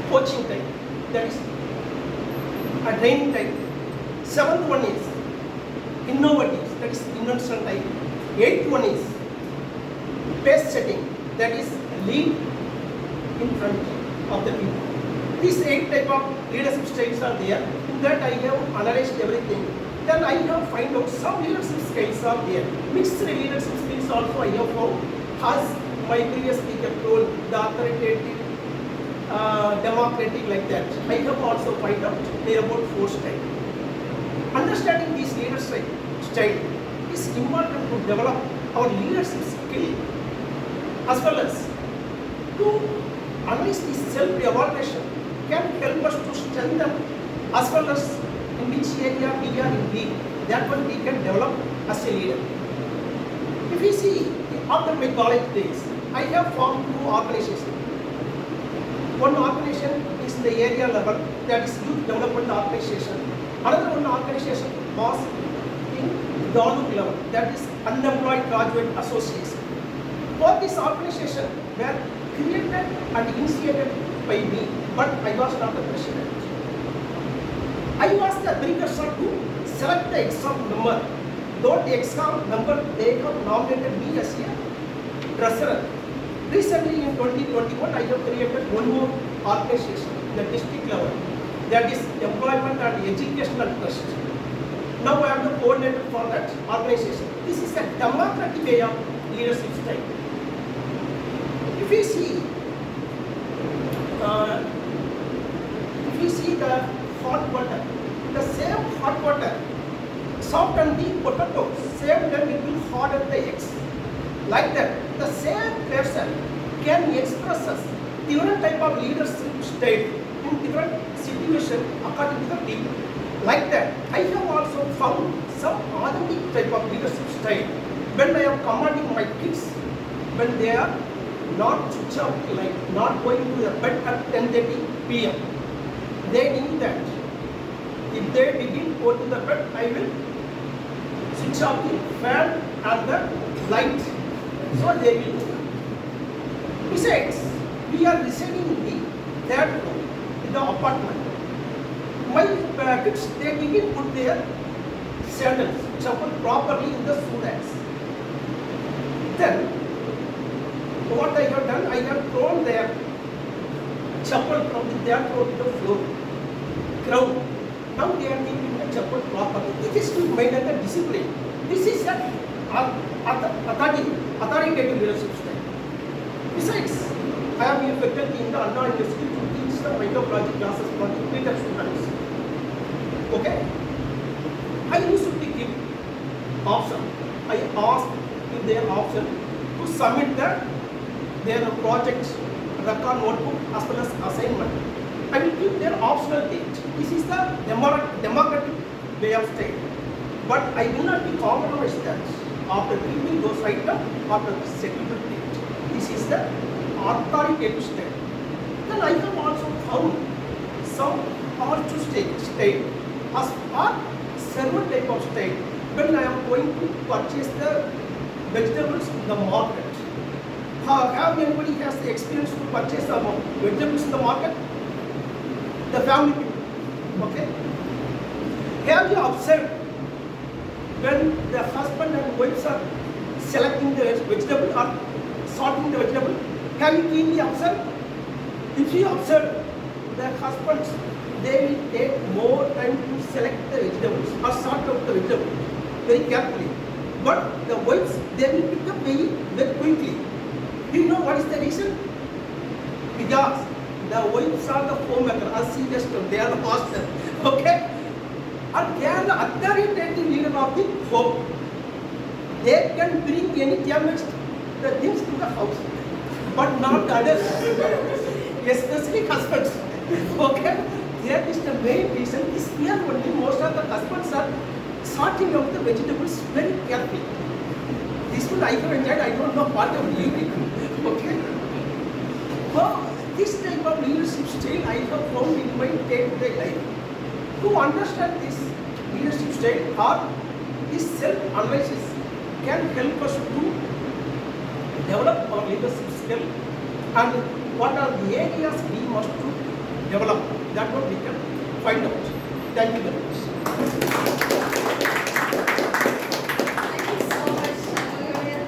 coaching type, that is a training type. Seventh one is innovative, that is invention type. Eighth one is pace setting, that is lead in front of the people. These 8 type of leadership styles are there. In that I have analyzed everything. Then I have find out some leadership skills are there. Mixed leadership skills also I have found. As my previous speaker told, the authoritative, democratic, like that. I have also find out there about 4 styles. Understanding these leadership style is important to develop our leadership skill, as well as to analyze the self-evaluation can help us to strengthen as well as in which area we are in weak. That one we can develop as a leader. If we see after my college days, I have formed 2 organizations. One organization is in the area level, that is youth development organization. Another one organization was in Daluk level, that is unemployed graduate association. Both these organizations were created and initiated by me, but I was not the president. I was the precursor to select the exam number. Though the exam number, they have nominated me as a treasurer. Recently in 2021, I have created one more organization, the district level, that is Employment and Educational Trust. Now I am the coordinator for that organization. This is a democratic way of leadership style. If we see the hot water, the same hot water soften the potato, same time it will harden the eggs. Like that, the same person can express us different type of leadership style in different situation according to the people. Like that, I have also found some authentic type of leadership style when I am commanding my kids, when they are not switch off, like not going to the bed at 10:30 p.m. They knew that if they didn't go to the bed, I will switch off the fan and the light. So they will do that. Besides, we are residing in the third floor in the apartment. My kids, they didn't put their sandals, chappal properly in the shoe racks. Then, what I have done, I have thrown their chappal from the third floor to the floor, ground. Now they are keeping the chappal properly. This is to maintain the discipline. This is an authoritative leadership style. Besides, I am a faculty in the Anna University to teach the micro project classes for the later students. Okay? I used to give option. I asked if they have option to submit their project record notebook as well as assignment. I will give their optional date. This is the democratic way of study. But I will not be compromised that after giving those items after the settlement date. This is the authoritative study. Then I have also found some arts state as are several type of state. When I am going to purchase the vegetables in the market, have anybody has the experience to purchase the vegetables in the market? The family people, okay? Have you observed when the husband and wives are selecting the vegetable or sorting the vegetable? Have you keenly observed? If you observe, the husbands, they will take more time to select the vegetables or sort out the vegetables very carefully. But the wives, they will pick up very quickly. Do you know what is the reason? Because the wives are the homemaker, as she just told, they are the master, okay? And they are the authoritative leader of the home. They can bring any damaged the things to the house, but not others, especially husbands, okay? That is the main reason. This year only most of the husbands are sorting out the vegetables very carefully. This one I have enjoyed, I don't know what of you people, okay? So, this type of leadership style I have found in my day-to-day life. To understand this leadership style or this self-analysis can help us to develop our leadership skill and what are the areas we must to develop. That what we can find out. Thank you very much. Thank you so much.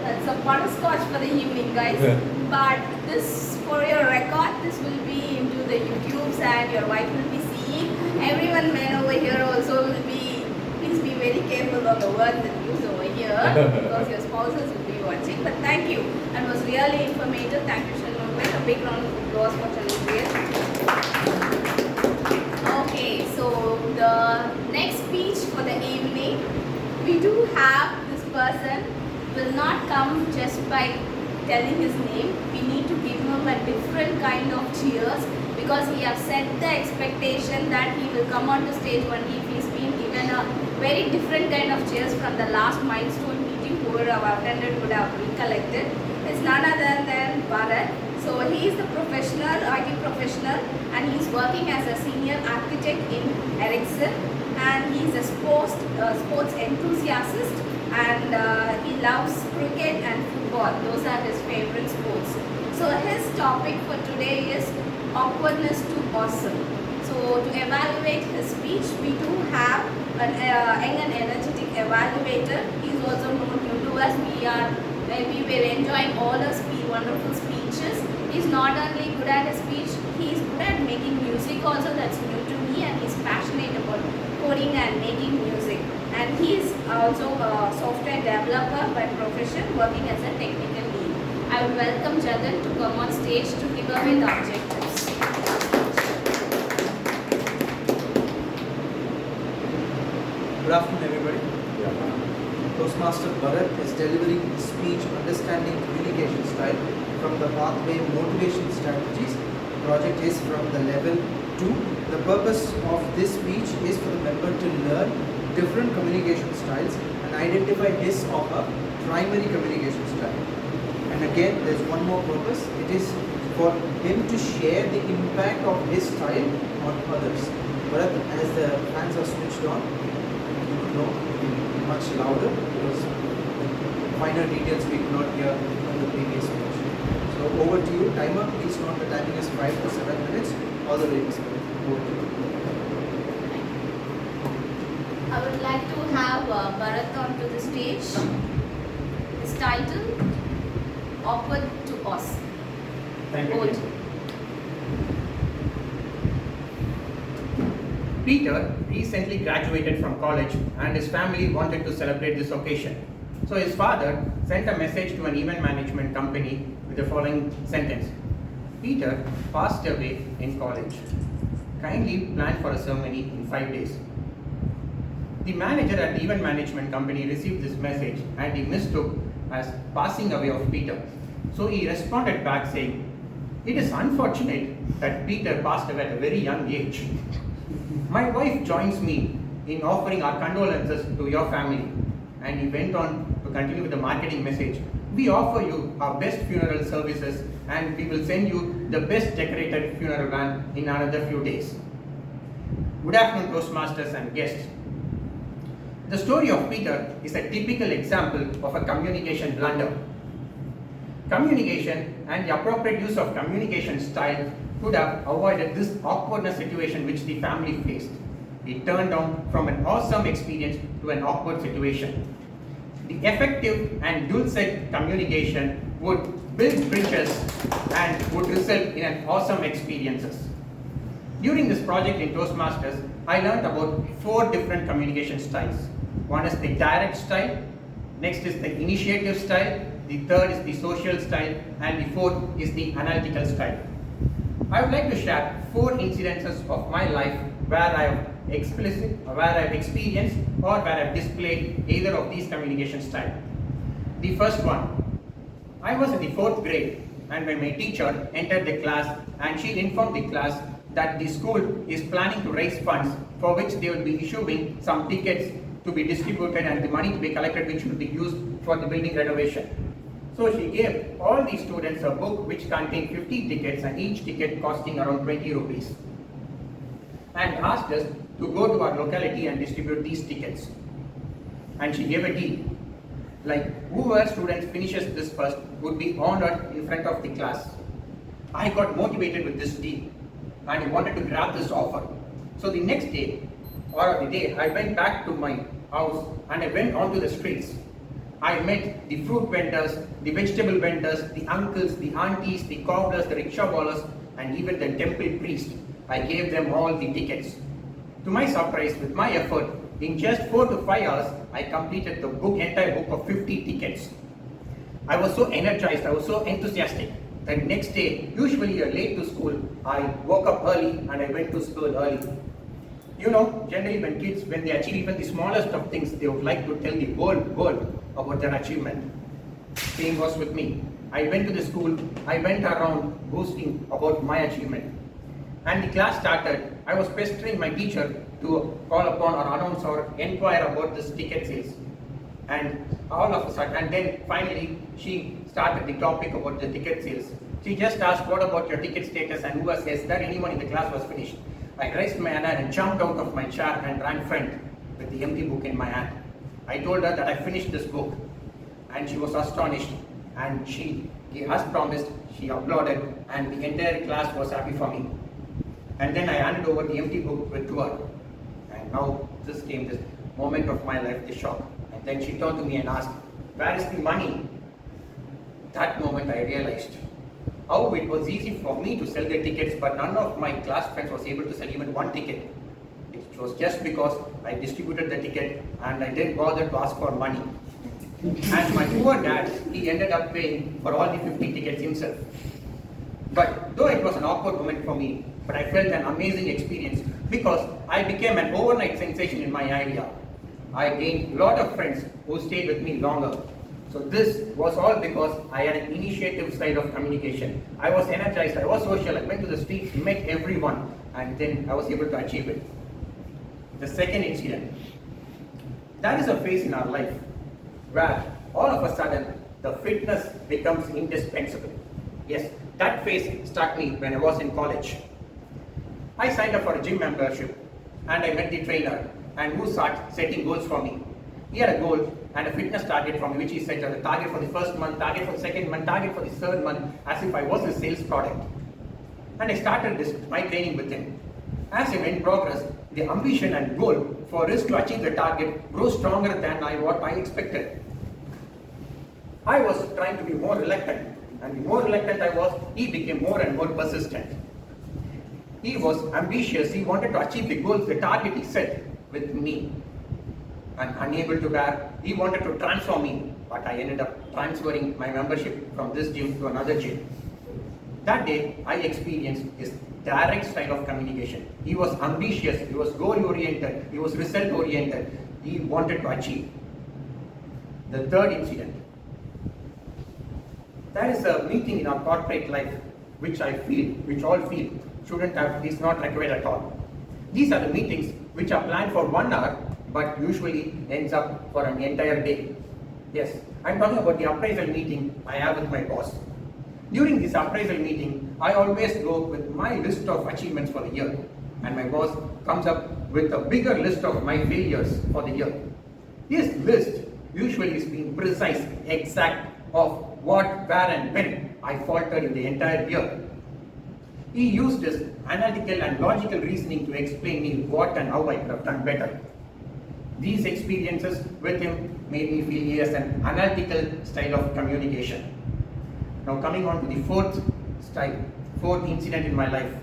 That's a butterscotch for the evening, guys. But this, for your record, this will be into the YouTubes and your wife will be seeing. Everyone, men over here also will be, please be very careful of the words that use over here because your spouses will be watching. But thank you. It was really informative. Thank you, Shalom. A big round of applause for Shalom. Okay, so the next speech for the evening, we do have this person will not come just by telling his name. We need to give him a different kind of cheers because he has set the expectation that he will come on the stage only if he's been given a very different kind of cheers from the last milestone meeting whoever have attended would have recollected. It's none other than Bharat. So he is the professional, IT professional, and he is working as a senior architect in Ericsson, and he is a sports enthusiast, and he loves cricket and football. Those are his favorite sports. So his topic for today is awkwardness to awesome. So to evaluate his speech, we do have an young and energetic evaluator. He is also known to us. We were enjoying all the wonderful speeches. He's not only good at his speech, he's good at making music also. That's new to me, and he's passionate about coding and making music. And he's also a software developer by profession, working as a technical lead. I would welcome Jagan to come on stage to give away the objectives. Good afternoon, everybody. Toastmaster Bharat is delivering his speech Understanding Communication Style from the Pathway Motivation Strategies. Project is from the level 2. The purpose of this speech is for the member to learn different communication styles and identify his or her primary communication style. And again, there's one more purpose. It is for him to share the impact of his style on others. Bharat, as the fans are switched on, you could know much louder because the finer details we could not hear from the previous speech. So over to you, timer. Please note the timing is 5 to 7 minutes. All the ladies, over to you. I would like to have Bharat onto the stage. His title, Awkward to Us. Thank you. Over to you. Peter recently graduated from college and his family wanted to celebrate this occasion. So his father sent a message to an event management company with the following sentence. Peter passed away in college. Kindly plan for a ceremony in 5 days. The manager at the event management company received this message and he mistook as passing away of Peter. So he responded back saying, "It is unfortunate that Peter passed away at a very young age. My wife joins me in offering our condolences to your family." And he went on to continue with the marketing message. "We offer you our best funeral services and we will send you the best decorated funeral van in another few days." Good afternoon, Toastmasters and guests. The story of Peter is a typical example of a communication blunder. Communication and the appropriate use of communication style could have avoided this awkwardness situation which the family faced. It turned on from an awesome experience to an awkward situation. The effective and dulcet communication would build bridges and would result in an awesome experiences. During this project in Toastmasters, I learned about 4 different communication styles. One is the direct style, next is the initiative style, the third is the social style, and the fourth is the analytical style. I would like to share 4 incidences of my life where I have experienced or where I have displayed either of these communication styles. The first one, I was in the 4th grade and when my teacher entered the class and she informed the class that the school is planning to raise funds for which they will be issuing some tickets to be distributed and the money to be collected which will be used for the building renovation. So she gave all the students a book which contained 50 tickets and each ticket costing around 20 rupees and asked us to go to our locality and distribute these tickets. And she gave a deal, like whoever students finishes this first would be honored in front of the class. I got motivated with this deal and I wanted to grab this offer. So the next day or the day I went back to my house and I went onto the streets. I met the fruit vendors, the vegetable vendors, the uncles, the aunties, the cobblers, the rickshaw ballers, and even the temple priest. I gave them all the tickets. To my surprise, with my effort, in just 4 to 5 hours, I completed the entire book of 50 tickets. I was so energized, I was so enthusiastic. The next day, usually late to school, I woke up early and I went to school early. You know, generally when kids, when they achieve even the smallest of things, they would like to tell the whole world about their achievement. Same was with me. I went to the school, I went around boasting about my achievement. And the class started, I was pestering my teacher to call upon or announce or inquire about this ticket sales. And all of a sudden, and then finally she started the topic about the ticket sales. She just asked, "What about your ticket status?" and who says that anyone in the class was finished. I raised my hand and jumped out of my chair and ran front with the empty book in my hand. I told her that I finished this book and she was astonished and she, as promised, she applauded and the entire class was happy for me. And then I handed over the empty book to her. And now this came this moment of my life, the shock. And then she turned to me and asked, "Where is the money?" That moment I realized how it was easy for me to sell the tickets, but none of my class friends was able to sell even one ticket. It was just because I distributed the ticket and I didn't bother to ask for money. And my poor dad, he ended up paying for all the 50 tickets himself. But though it was an awkward moment for me, but I felt an amazing experience because I became an overnight sensation in my area. I gained a lot of friends who stayed with me longer. So this was all because I had an initiative style of communication. I was energized, I was social, I went to the streets, met everyone, and then I was able to achieve it. The second incident. There is a phase in our life where all of a sudden the fitness becomes indispensable. Yes, that phase struck me when I was in college. I signed up for a gym membership and I met the trainer and who started setting goals for me. He had a goal and a fitness target for me which he set as a target for the first month, target for the second month, target for the third month, as if I was a sales product. And I started my training with him. As I went progress, the ambition and goal for us to achieve the target grew stronger than what I expected. I was trying to be more reluctant, and the more reluctant I was, he became more and more persistent. He was ambitious, he wanted to achieve the goals, the target he set with me. And unable to bear, he wanted to transform me, but I ended up transferring my membership from this gym to another gym. That day, I experienced his direct style of communication. He was ambitious, he was goal-oriented, he was result-oriented, he wanted to achieve. The third incident. There is a meeting in our corporate life which all feel, is not required at all. These are the meetings which are planned for 1 hour but usually ends up for an entire day. Yes, I'm talking about the appraisal meeting I have with my boss. During this appraisal meeting, I always go with my list of achievements for the year, and my boss comes up with a bigger list of my failures for the year. His list usually is being precise, exact of what, where and when I faltered in the entire year. He used his analytical and logical reasoning to explain me what and how I could have done better. These experiences with him made me feel he has an analytical style of communication. Now coming on to the fourth incident in my life.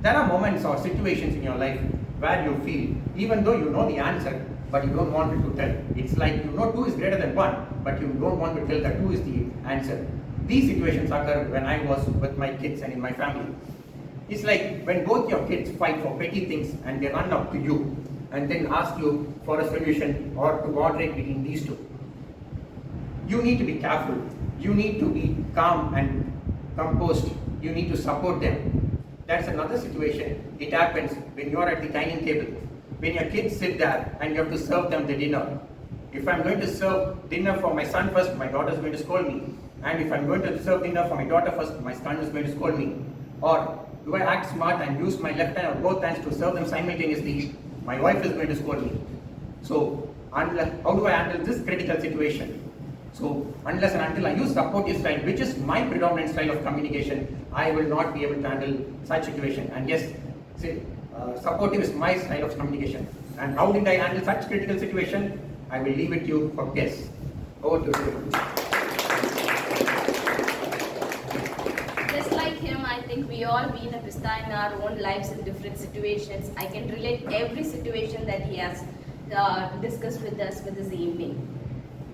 There are moments or situations in your life where you feel, even though you know the answer, but you don't want it to tell. It's like you know 2 is greater than 1, but you don't want to tell that 2 is the answer. These situations occur when I was with my kids and in my family. It's like when both your kids fight for petty things and they run up to you and then ask you for a solution or to moderate between these two. You need to be careful. You need to be calm and composed. You need to support them. That's another situation. It happens when you are at the dining table. When your kids sit there and you have to serve them the dinner. If I'm going to serve dinner for my son first, my daughter is going to scold me. And if I'm going to serve dinner for my daughter first, my son is going to scold me. Or do I act smart and use my left hand or both hands to serve them simultaneously? My wife is going to scold me. So, how do I handle this critical situation? So, unless and until I use supportive style, which is my predominant style of communication, I will not be able to handle such situation. And yes, supportive is my style of communication. And how did I handle such critical situation? I will leave it to you for guess. Over to you. Just like him, I think we all been a pista in our own lives in different situations. I can relate every situation that he has discussed with us with this evening.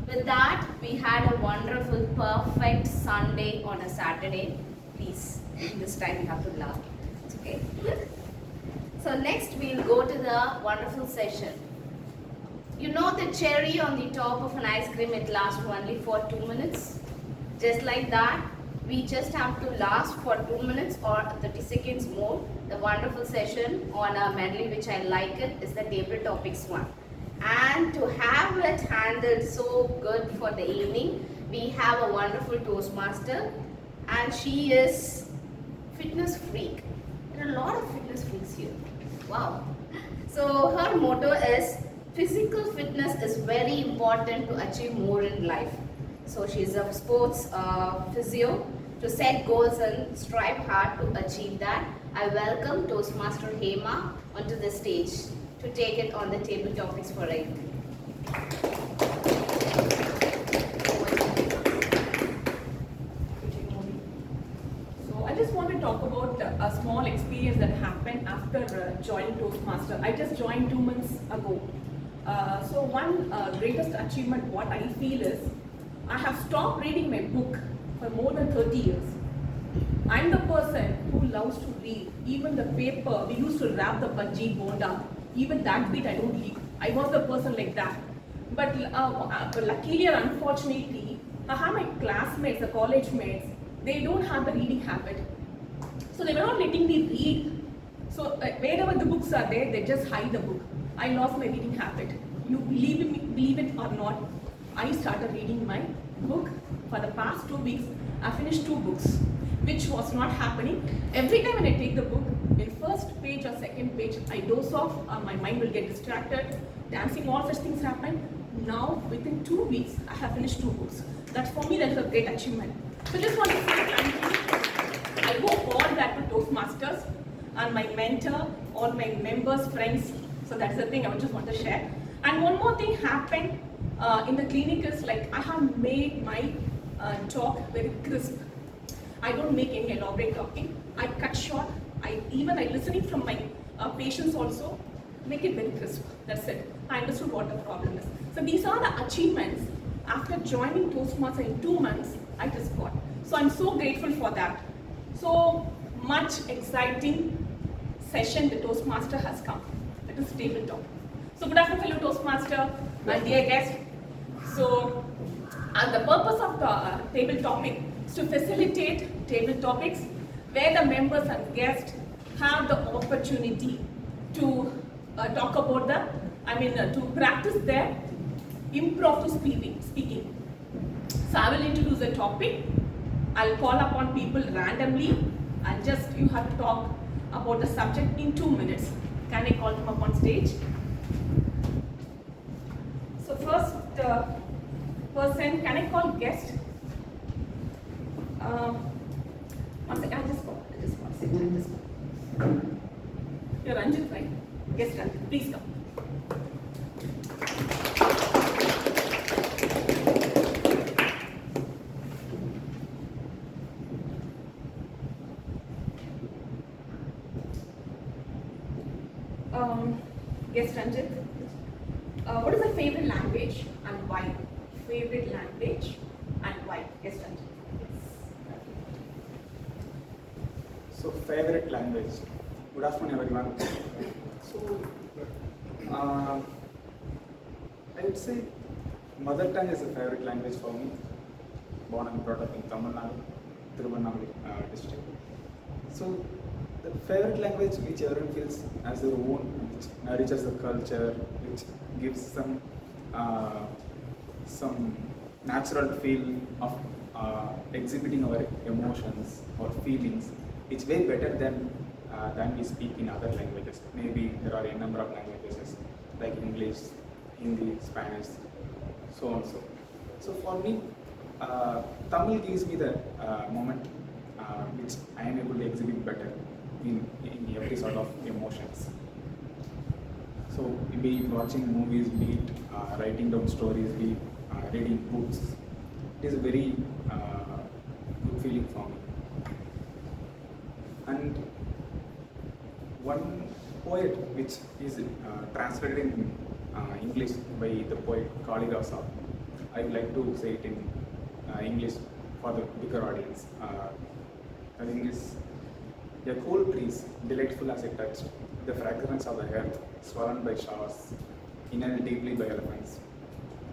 With that, we had a wonderful, perfect Sunday on a Saturday. Please, this time you have to laugh. It's okay. So next we'll go to the wonderful session. You know the cherry on the top of an ice cream, it lasts only for 2 minutes. Just like that, we just have to last for 2 minutes or 30 seconds more. The wonderful session on a medley, which I like it, is the table topics one. And to have it handled so good for the evening, we have a wonderful Toastmaster, and she is fitness freak. There are a lot of fitness freaks here. Wow. So her motto is, physical fitness is very important to achieve more in life. So she's a sports physio to set goals and strive hard to achieve that. I welcome Toastmaster Hema onto the stage to take it on the table topics for a So I just want to talk about a small experience that happened after joining Toastmaster. I just joined 2 months ago. So one greatest achievement what I feel is I have stopped reading my book for more than 30 years. I'm the person who loves to read. Even the paper, we used to wrap the bhaji bonda. Even that bit I don't leave. I was the person like that. But luckily or unfortunately, I have my classmates, the college mates, they don't have the reading habit. So they were not letting me read. So wherever the books are there, they just hide the book. I lost my reading habit. You believe it or not, I started reading my book. For the past 2 weeks, I finished 2 books, which was not happening. Every time when I take the book, in first page or second page, I doze off, my mind will get distracted, dancing, all such things happen. Now, within 2 weeks, I have finished 2 books. That's for me, that's a great achievement. So just want to say thank you. I owe all that to Toastmasters and my mentor, all my members, friends. So that's the thing I just want to share. And one more thing happened in the clinic is like I have made my talk very crisp. I don't make any elaborate talking. I cut short. I listening from my patients also, make it very crisp. That's it. I understood what the problem is. So these are the achievements after joining Toastmasters in 2 months, I just got. So I'm so grateful for that. So much exciting session the Toastmaster has come. It is table talk. So good afternoon, fellow Toastmaster, my dear guest. So the purpose of the table topic is to facilitate table topics where the members and guests have the opportunity to talk about to practice their improv to speaking. So I will introduce the topic. I'll call upon people randomly and just you have to talk about the subject in 2 minutes. Can I call them up on stage? So first person, can I call guest? One second, I just got You're Ranjit, right? Guest Ranjit, please come. Guest Ranjit, what is your favorite language and why? Favorite language and why? Guest Ranjit. So, favorite language. Good afternoon, everyone. So, I would say mother tongue is a favorite language for me. Born and brought up in Tamil Nadu, Tiruvannamala district. So, the favorite language which everyone feels as their own, which nourishes the culture, which gives some natural feel of exhibiting our emotions or feelings. It's way better than we speak in other languages. Maybe there are a number of languages like English, Hindi, Spanish, so on so. So for me, Tamil gives me the moment which I am able to exhibit better in every sort of emotions. So be it watching movies, be it writing down stories, be it reading books, it is a very good feeling for me. And one poet which is translated in English by the poet Kalidasa, I would like to say it in English for the bigger audience. I think is a cold breeze, delightful as it touched, the fragrance of the earth, swollen by showers, inhaled deeply by elephants,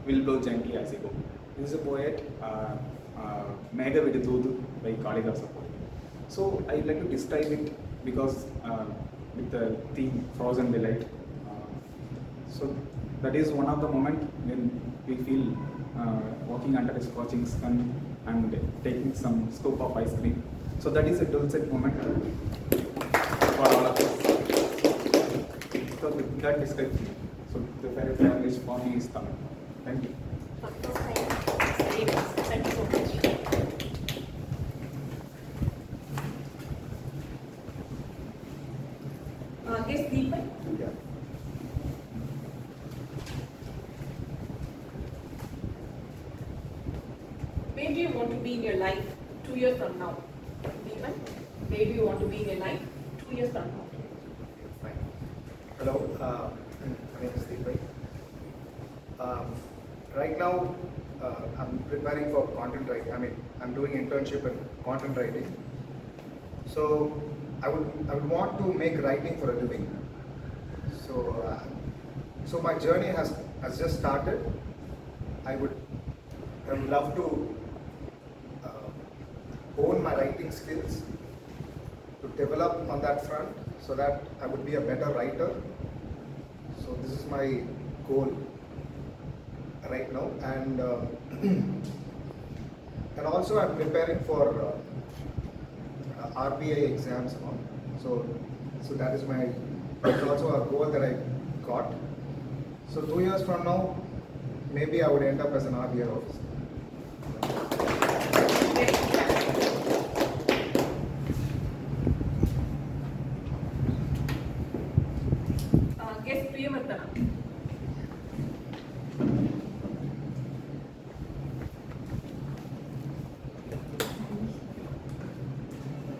will blow gently as they go. This is a poet, Mega Vidudu by Kalidasa. So I would like to describe it because with the theme Frozen Delight. So that is one of the moments when we feel walking under a scorching sun and taking some scoop of ice cream. So that is a dulcet moment for all of us. So that describes me. So the favorite language for me is Tamil. Thank you. Thank you so much. Guest Deepak? Yeah. Where do you want to be in your life 2 years from now? Deepak, where do you want to be in your life 2 years from now? Fine. Hello, my name is Deepak. Right now, I'm preparing for content writing. I'm doing internship in content writing. So I would want to make writing for a living. So my journey has just started. I would love to own my writing skills, to develop on that front so that I would be a better writer. So this is my goal right now, and and also I'm preparing for RBI exams. So that is that's also a goal that I got. So 2 years from now, maybe I would end up as an RBI officer. Guest Priyavardhana.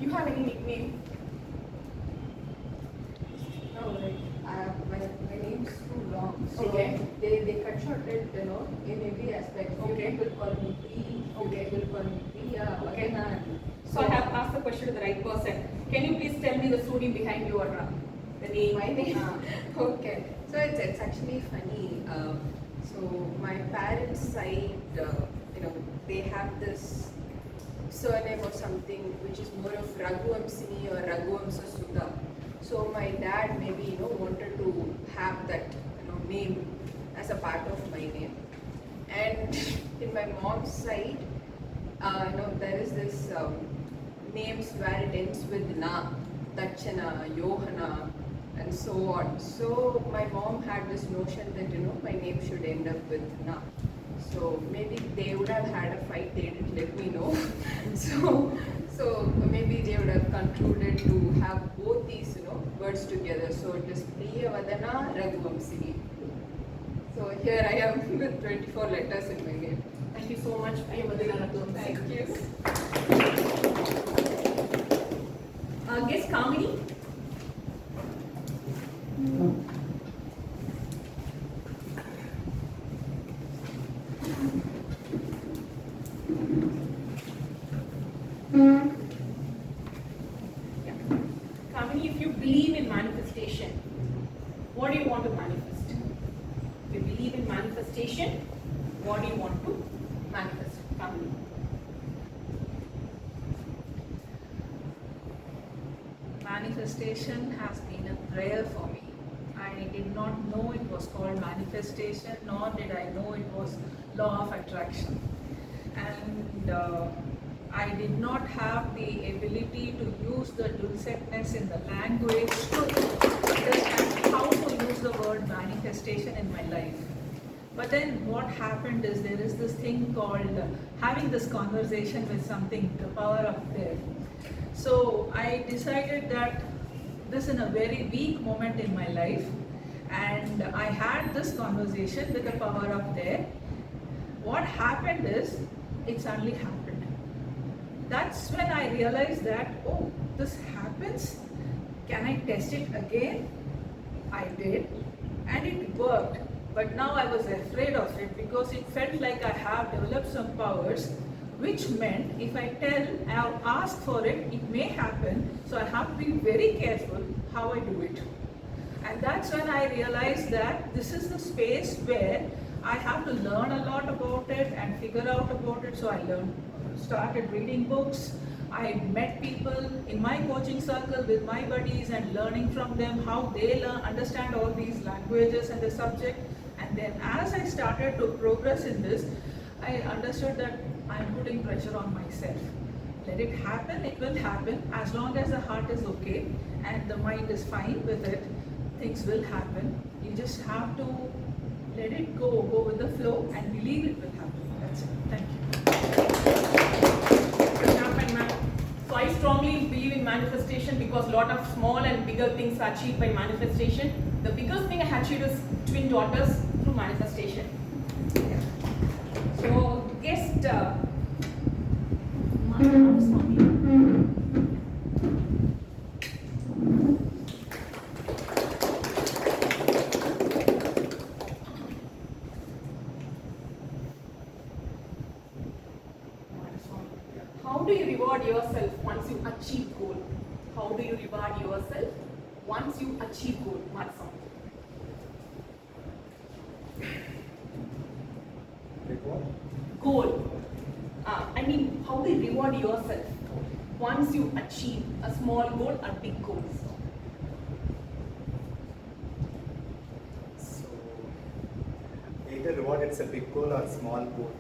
You have any nickname? No, my name is too long. So Okay. they they cut shorted, in every aspect. Few people call me P, people call me Priya, Okay. Vadana. So I have asked the question to the right person. Can you please tell me the story behind your the name? My name. Okay. So it's actually funny. So my parents' side, they have this surname or something which is more of Raghuamsini or Raghuamsasudha. So my dad maybe wanted to have that name as a part of my name. And in my mom's side, there is this names where it ends with Na, Dachana, Yohana, and so on. So my mom had this notion that my name should end up with Na. So maybe they would have had a fight, they didn't let me know. so maybe they would have concluded to have both these words together. So it is Priya Vadana Raghuvamsini. So here I am with 24 letters in my name. Thank you so much, Priya Vadana Raghuvamsini. Thank you. Guess Kamini. Kamini, if you believe in manifestation, what do you want to manifest? If you believe in manifestation, what do you want to manifest? Kamini. Manifestation has been a prayer for me. I did not know it was called manifestation, nor did I know it was law of attraction. And I did not have the ability to use the dulcetness in the language to understand how to use the word manifestation in my life. But then what happened is there is this thing called having this conversation with something, the power of there. So I decided that this in a very weak moment in my life, and I had this conversation with the power of there. What happened is, it suddenly happened. That's when I realized that, oh, this happens. Can I test it again? I did, and it worked. But now I was afraid of it because it felt like I have developed some powers, which meant if I ask for it, it may happen. So I have to be very careful how I do it. And that's when I realized that this is the space where I have to learn a lot about it and figure out about it. So I started reading books. I met people in my coaching circle with my buddies and learning from them how they understand all these languages and the subject. And then as I started to progress in this, I understood that I'm putting pressure on myself. Let it happen, it will happen. As long as the heart is okay and the mind is fine with it, things will happen. You just have to let it go with the flow and believe it will happen. That's it. Thank you. So I strongly believe in manifestation because a lot of small and bigger things are achieved by manifestation. The biggest thing I achieved is twin daughters through manifestation. So guest how do you reward yourself once you achieve goal? How do you reward yourself once you achieve goal? Matson. Goal. I mean, how do you reward yourself once you achieve a small goal or big goals? Either reward it's a big goal or small goal.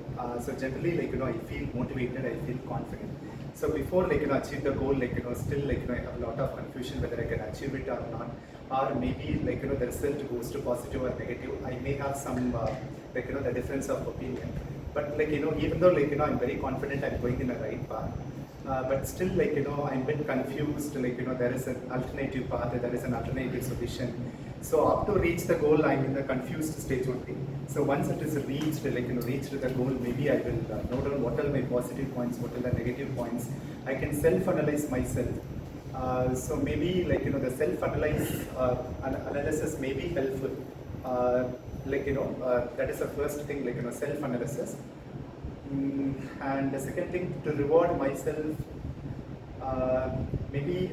So generally, I feel motivated, I feel confident. So before, achieve the goal, still, I have a lot of confusion whether I can achieve it or not. Or maybe, the result goes to positive or negative. I may have some, the difference of opinion. But, even though, I'm very confident I'm going in the right path. But still, I'm a bit confused, there is an alternative path, there is an alternative solution. So up to reach the goal, I'm in the confused stage only. So once it is reached, reached the goal, maybe I will note down what are my positive points, what are the negative points. I can self-analyze myself. So maybe the self-analysis may be helpful. That is the first thing, self-analysis. And the second thing, to reward myself, maybe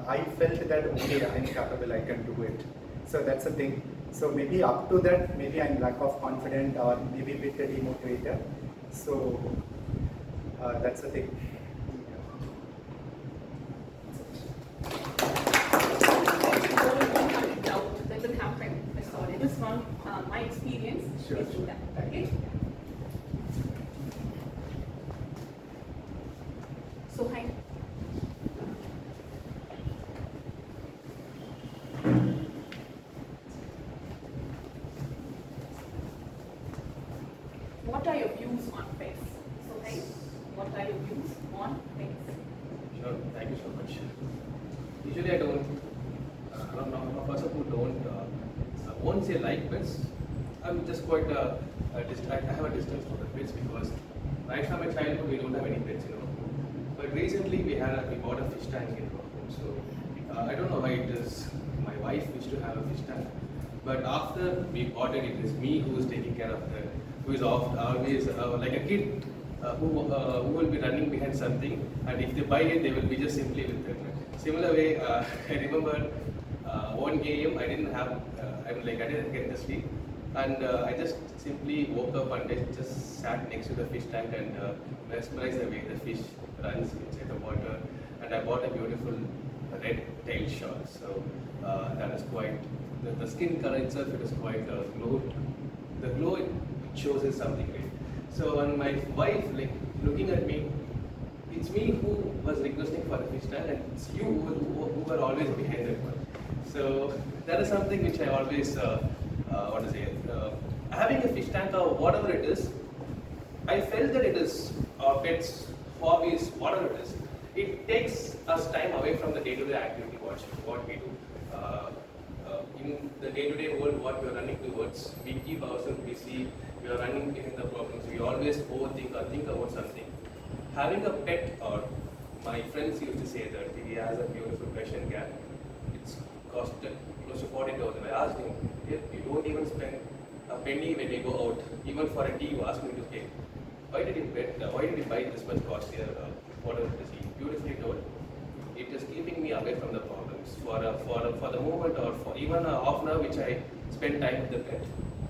I felt that, okay, I'm capable, I can do it. So that's the thing. So maybe up to that, maybe I'm lack of confident or maybe a bit demotivated. So that's the thing. That will happen. Sorry, this one, my experience. Sure. Is that. Okay. So hi. What are your views on PEX? So hi. What are your views on PEX? Sure. Thank you so much. Usually I don't. I'm a person who won't say like pets. I'm just quite I have a distance from the pets because right from my childhood we don't have any pets in our home. But recently we bought a fish tank in our home. So I don't know why it is. My wife used to have a fish tank, but after we bought it, it is me who is taking care of it. Who is always like a kid who will be running behind something, and if they buy it, they will be just simply with it. Similar way, I remember one game I didn't have. I didn't get the sleep, and I just simply woke up and I just sat next to the fish tank and mesmerized the way the fish runs inside the water. And I bought a beautiful red-tailed shark. So that is quite the skin color itself. It is quite glow. The glow it shows is something great. So when my wife looking at me, it's me who was requesting for the fish tank, and it's you who were always behind that one. So that is something which I always having a fish tank or whatever it is, I felt that it is our pets, hobbies, whatever it is. It takes us time away from the day-to-day activity what we do. In the day-to-day world, what we are running towards, we keep ourselves busy, we are running behind the problems, we always overthink or think about something. Having a pet, or my friends used to say that he has a beautiful Persian cat, it's costed close to 40,000. I asked him, you don't even spend a penny when you go out, even for a tea you ask me to pay. Why did he buy this much costlier, whatever it is? He beautifully told, it is keeping me away from the problems. For the moment, or for even a half an hour which I spend time with the pet,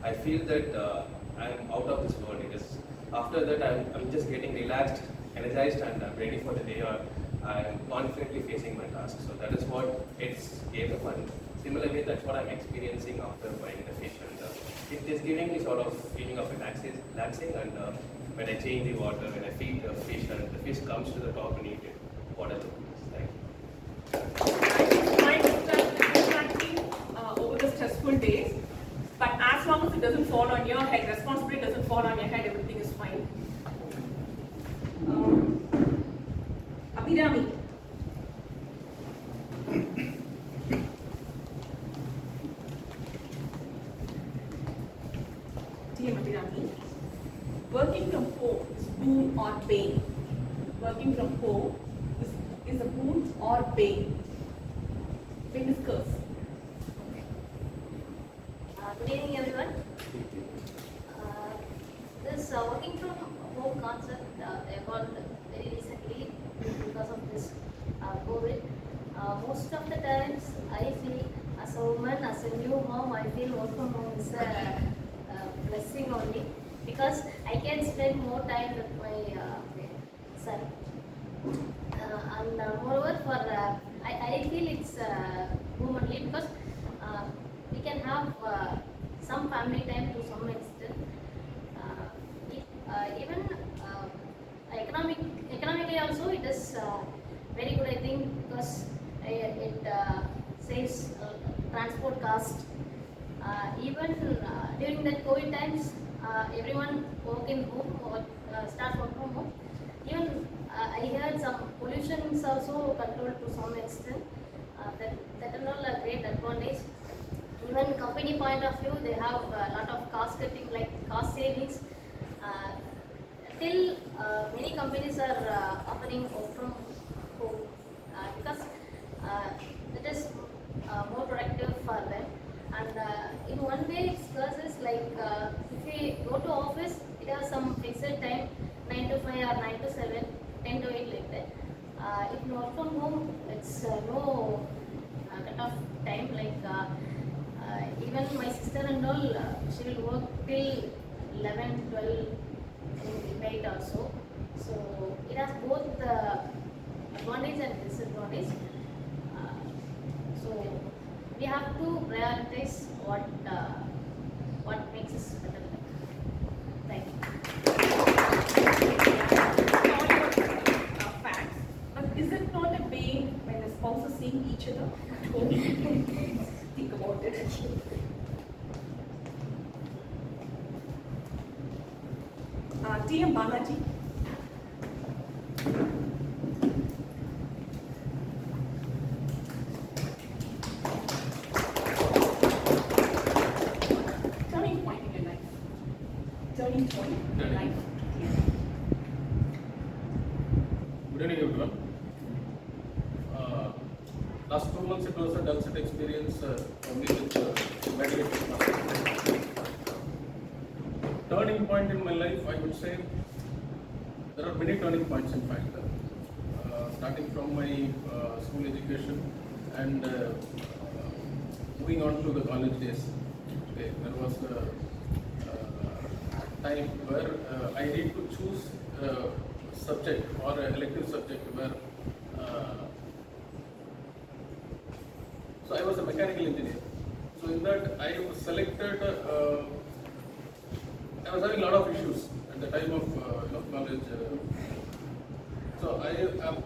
I feel that I'm out of this world. It is after that I'm just getting relaxed, energized, and I'm ready for the day, or I'm confidently facing my task. So that is what it's gave the fun. Similarly, that's what I'm experiencing after buying the fish, and it is giving me sort of feeling of relaxing, and when I change the water, when I feed the fish, and the fish comes to the top and eat it, whatever. Thank you. My distracting over the stressful days, but as long as it doesn't fall on your head, responsibility doesn't fall on your head, everything is fine. Abhirami. Dear Abhirami, working from home is boon or bane? Working from home is a boon or bane? We discuss. Good evening, everyone. This working from home concept evolved very recently because of this COVID. Most of the times, I feel as a woman, as a new mom, I feel work from home is a blessing only because I can spend more time with my son. And moreover, I feel it's womanly because we can have some family time to some extent. Even economically also it is very good, I think, because it saves transport cost. Even during the COVID times, everyone work in home or start work from home. Even I heard some pollution is also controlled to some extent. That is all a great advantage. Even company point of view, they have a lot of cost cutting, like cost savings. Still, many companies are offering work from home because it is more productive for them. And in one way, it's the time 9 to 5 or 9 to 7, 10 to 8 like that. If not from home, it's no cut off time. Like even my sister and all, she will work till 11, 12 in night also. So it has both advantage and disadvantage. So we have to prioritize what makes us better. Thank you. Facts, but is it not a pain when the spouses seeing each other at home? Think about it. TM Balaji. Turning point in your life. Turning point in your life. Good evening, everyone. Last 2 months it was a dulcet experience for me with Medley Meeting. Turning point in my life, I would say there are many turning points in fact. Starting from my school education and moving on to the college days. Okay, there was a time where I need to choose a subject or an elective subject where so I was a mechanical engineer. So in that I was selected. I was having a lot of issues at the time of college. So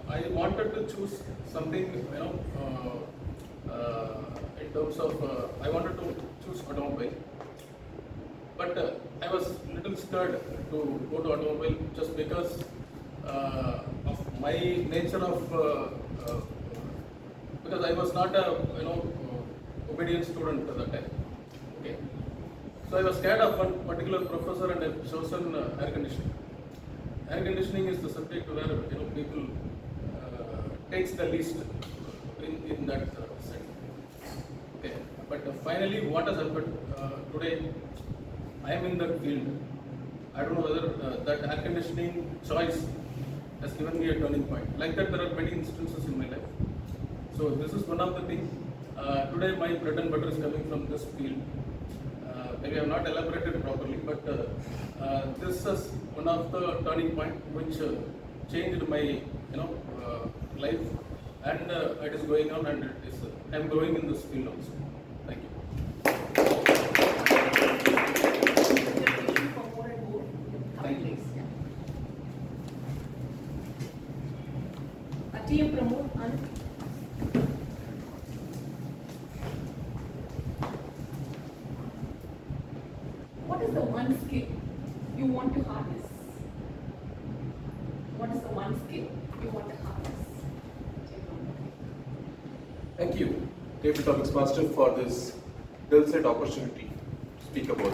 I wanted to choose something in terms of I wanted to choose automobile, but I was a little scared to go to automobile just because of my nature of because I was not a obedient student at that time. Okay. So I was scared of one particular professor and I've chosen air conditioning. Air conditioning is the subject where people takes the least in that setting. Okay. But finally, what has happened today? I am in that field. I don't know whether that air conditioning choice has given me a turning point. Like that, there are many instances in my life. So this is one of the things. Today, my bread and butter is coming from this field. Maybe I have not elaborated properly, but this is one of the turning point which changed my life, and it is going on, and I am growing in this field also. Thank you. Thank you. TM Pramod, Anand. What is the one skill you want to harness? What is the one skill you want to harness? Thank you, Table Topics Master, for this dulcet opportunity to speak about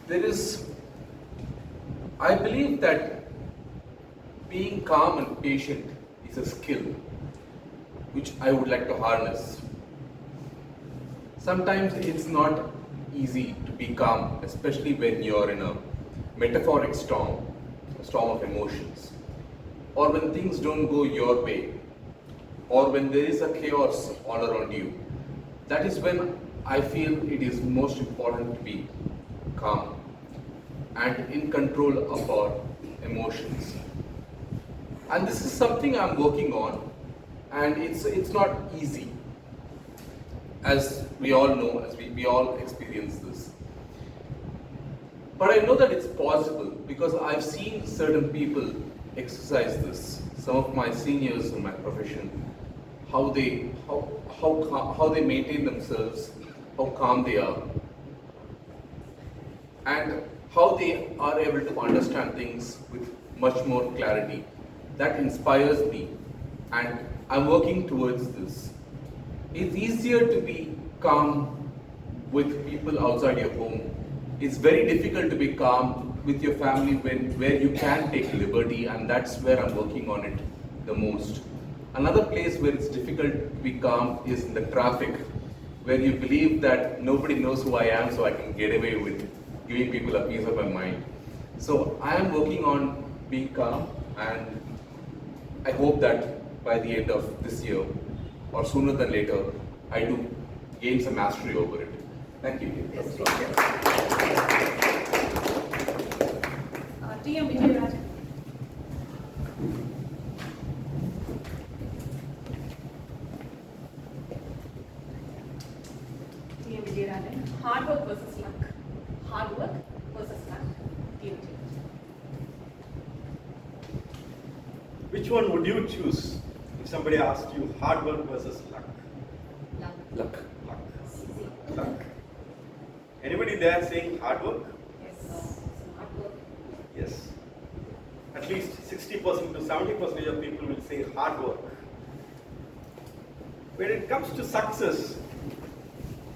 this. I believe that being calm and patient is a skill which I would like to harness. Sometimes it's not easy to be calm, especially when you're in a metaphoric storm, a storm of emotions, or when things don't go your way, or when there is a chaos all around you. That is when I feel it is most important to be calm and in control of our emotions. And this is something I'm working on, and it's not easy, as we all know, as we all experience this. But I know that it's possible because I've seen certain people exercise this. Some of my seniors in my profession, how they maintain themselves, how calm they are, and how they are able to understand things with much more clarity. That inspires me, and I'm working towards this. It's easier to be calm with people outside your home. It's very difficult to be calm with your family where you can take liberty, and that's where I'm working on it the most. Another place where it's difficult to be calm is in the traffic, where you believe that nobody knows who I am, so I can get away with giving people a peace of my mind. So I am working on being calm, and I hope that by the end of this year or sooner than later, I do gain some mastery over it. Thank you. TM Vijayarajan. TM Vijayarajan. Hard work versus luck. Hard work versus luck. TM Vijayarajan. Which one would you choose if somebody asked you hard work versus luck? Luck. Luck. Anybody there saying hard work? Yes. Hard work. Yes. At least 60% to 70% of people will say hard work. When it comes to success,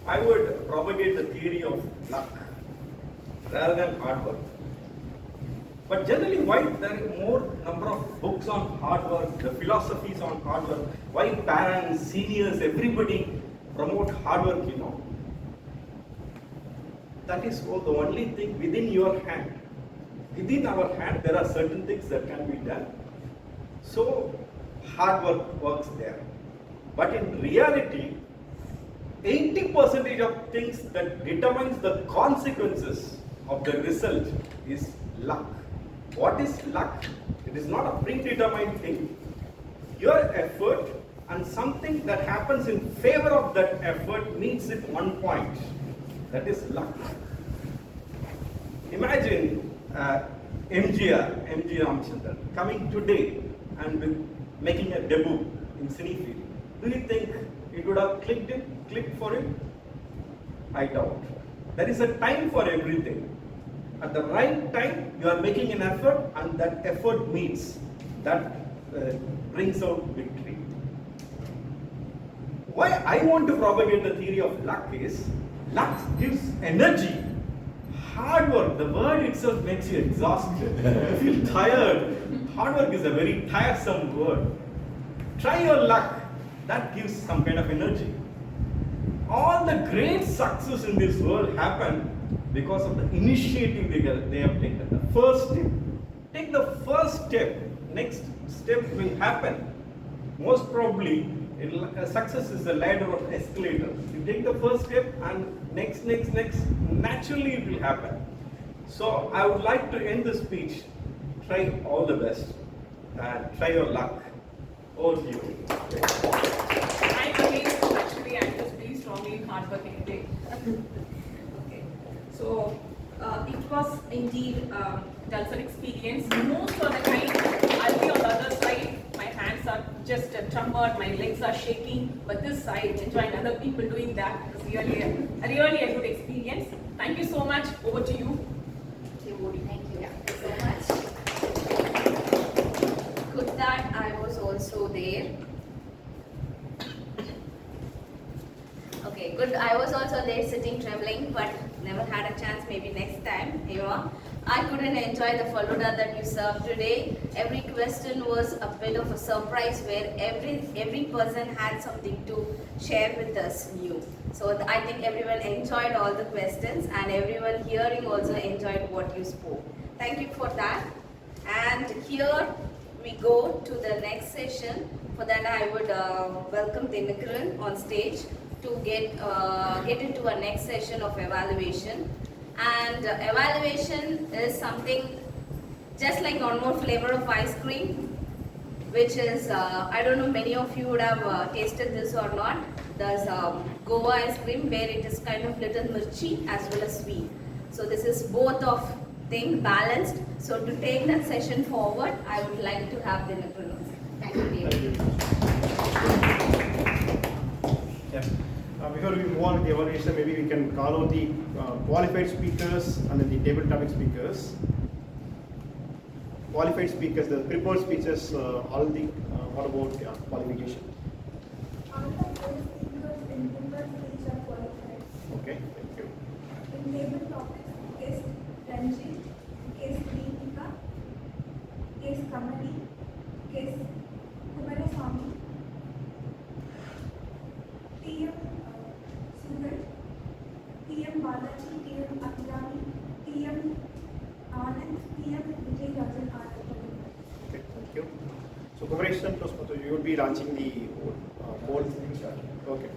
I would propagate the theory of luck rather than hard work. But generally, why there are more number of books on hard work, the philosophies on hard work, why parents, seniors, everybody promote hard work, you know? That is the only thing within your hand. Within our hand, there are certain things that can be done. So, hard work works there. But in reality, 80% of things that determines the consequences of the result is luck. What is luck? It is not a predetermined thing. Your effort and something that happens in favor of that effort meets at one point. That is luck. Imagine MG Ramchandran coming today and making a debut in Cinefield. Do you think it would have clicked for him? I doubt. There is a time for everything. At the right time, you are making an effort, and that effort meets. That brings out victory. Why I want to propagate the theory of luck is, luck gives energy. Hard work, the word itself makes you exhausted. You feel tired. Hard work is a very tiresome word. Try your luck. That gives some kind of energy. All the great success in this world happen because of the initiative they have taken. The first step. Take the first step. Next step will happen. Most probably, success is a ladder of escalator. You take the first step and next, naturally it will happen. So I would like to end the speech. Try all the best and try your luck. Over to you. I believe, actually, I just believe strongly in hard work any day. Okay. So, it was indeed dull experience. Most of the time, I'll be on the other side. My hands are just trembled, my legs are shaking. But this side, enjoying other people doing that, was really a good experience. Thank you so much. Over to you. Thank you so much. Good that I was also there. Okay, good. I was also there sitting trembling, but never had a chance. Maybe next time, Eva. I couldn't enjoy the Faluda that you served today. Every question was a bit of a surprise where every person had something to share with us new. So I think everyone enjoyed all the questions, and everyone hearing also enjoyed what you spoke. Thank you for that. And here we go to the next session. For that, I would welcome Dinakaran on stage to get into our next session of evaluation. And evaluation is something just like one more flavor of ice cream, which is, I don't know, many of you would have tasted this or not. There's Goa ice cream where it is kind of little mirchi as well as sweet. So this is both of things balanced. So to take that session forward, I would like to have Dinakaran. Thank you, David. Before we move on with the evaluation, maybe we can call out the qualified speakers and then the table topic speakers. Qualified speakers, the prepared speeches, all the what about qualification? All the four speakers in prepared speech are qualified. Okay, thank you. In table topics, case Ranjit, case Deepika, case Kamali, case Kumaraswamy, TM Sugar, TM Balaji, TM Akilani, TM PM on and PM Vijay Rajan are available. Okay, thank you. So, Cooperation Toastmaster, you will be launching the poll. Okay.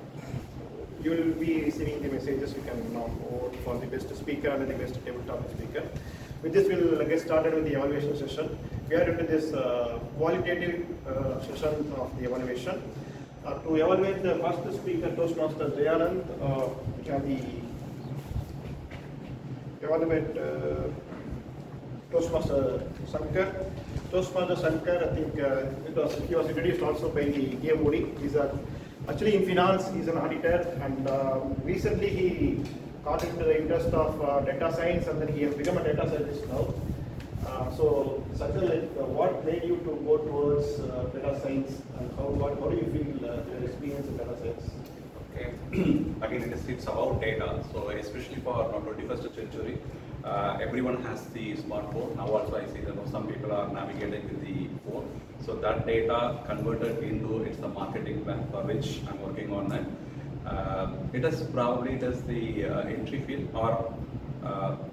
You will be receiving the messages. You can now vote for the best speaker and the best tabletop speaker. With this, we'll get started with the evaluation session. We are into this qualitative session of the evaluation. To evaluate the first speaker, Toastmaster Jayanand, we have the evaluate Toastmaster Shankar. Toastmaster Shankar, I think he was introduced also by the GMOD. He's actually in finance, he's an auditor, and recently he got into the interest of data science, and then he has become a data scientist now. So, Shankar, what made you to go towards data science, and how do you feel your experience in data science? Okay. Again, it's about data. So especially for 21st century, everyone has the smartphone. Now also I see that some people are navigating with the phone. So that data converted into it's the marketing plan for which I'm working on that. It is the entry field, or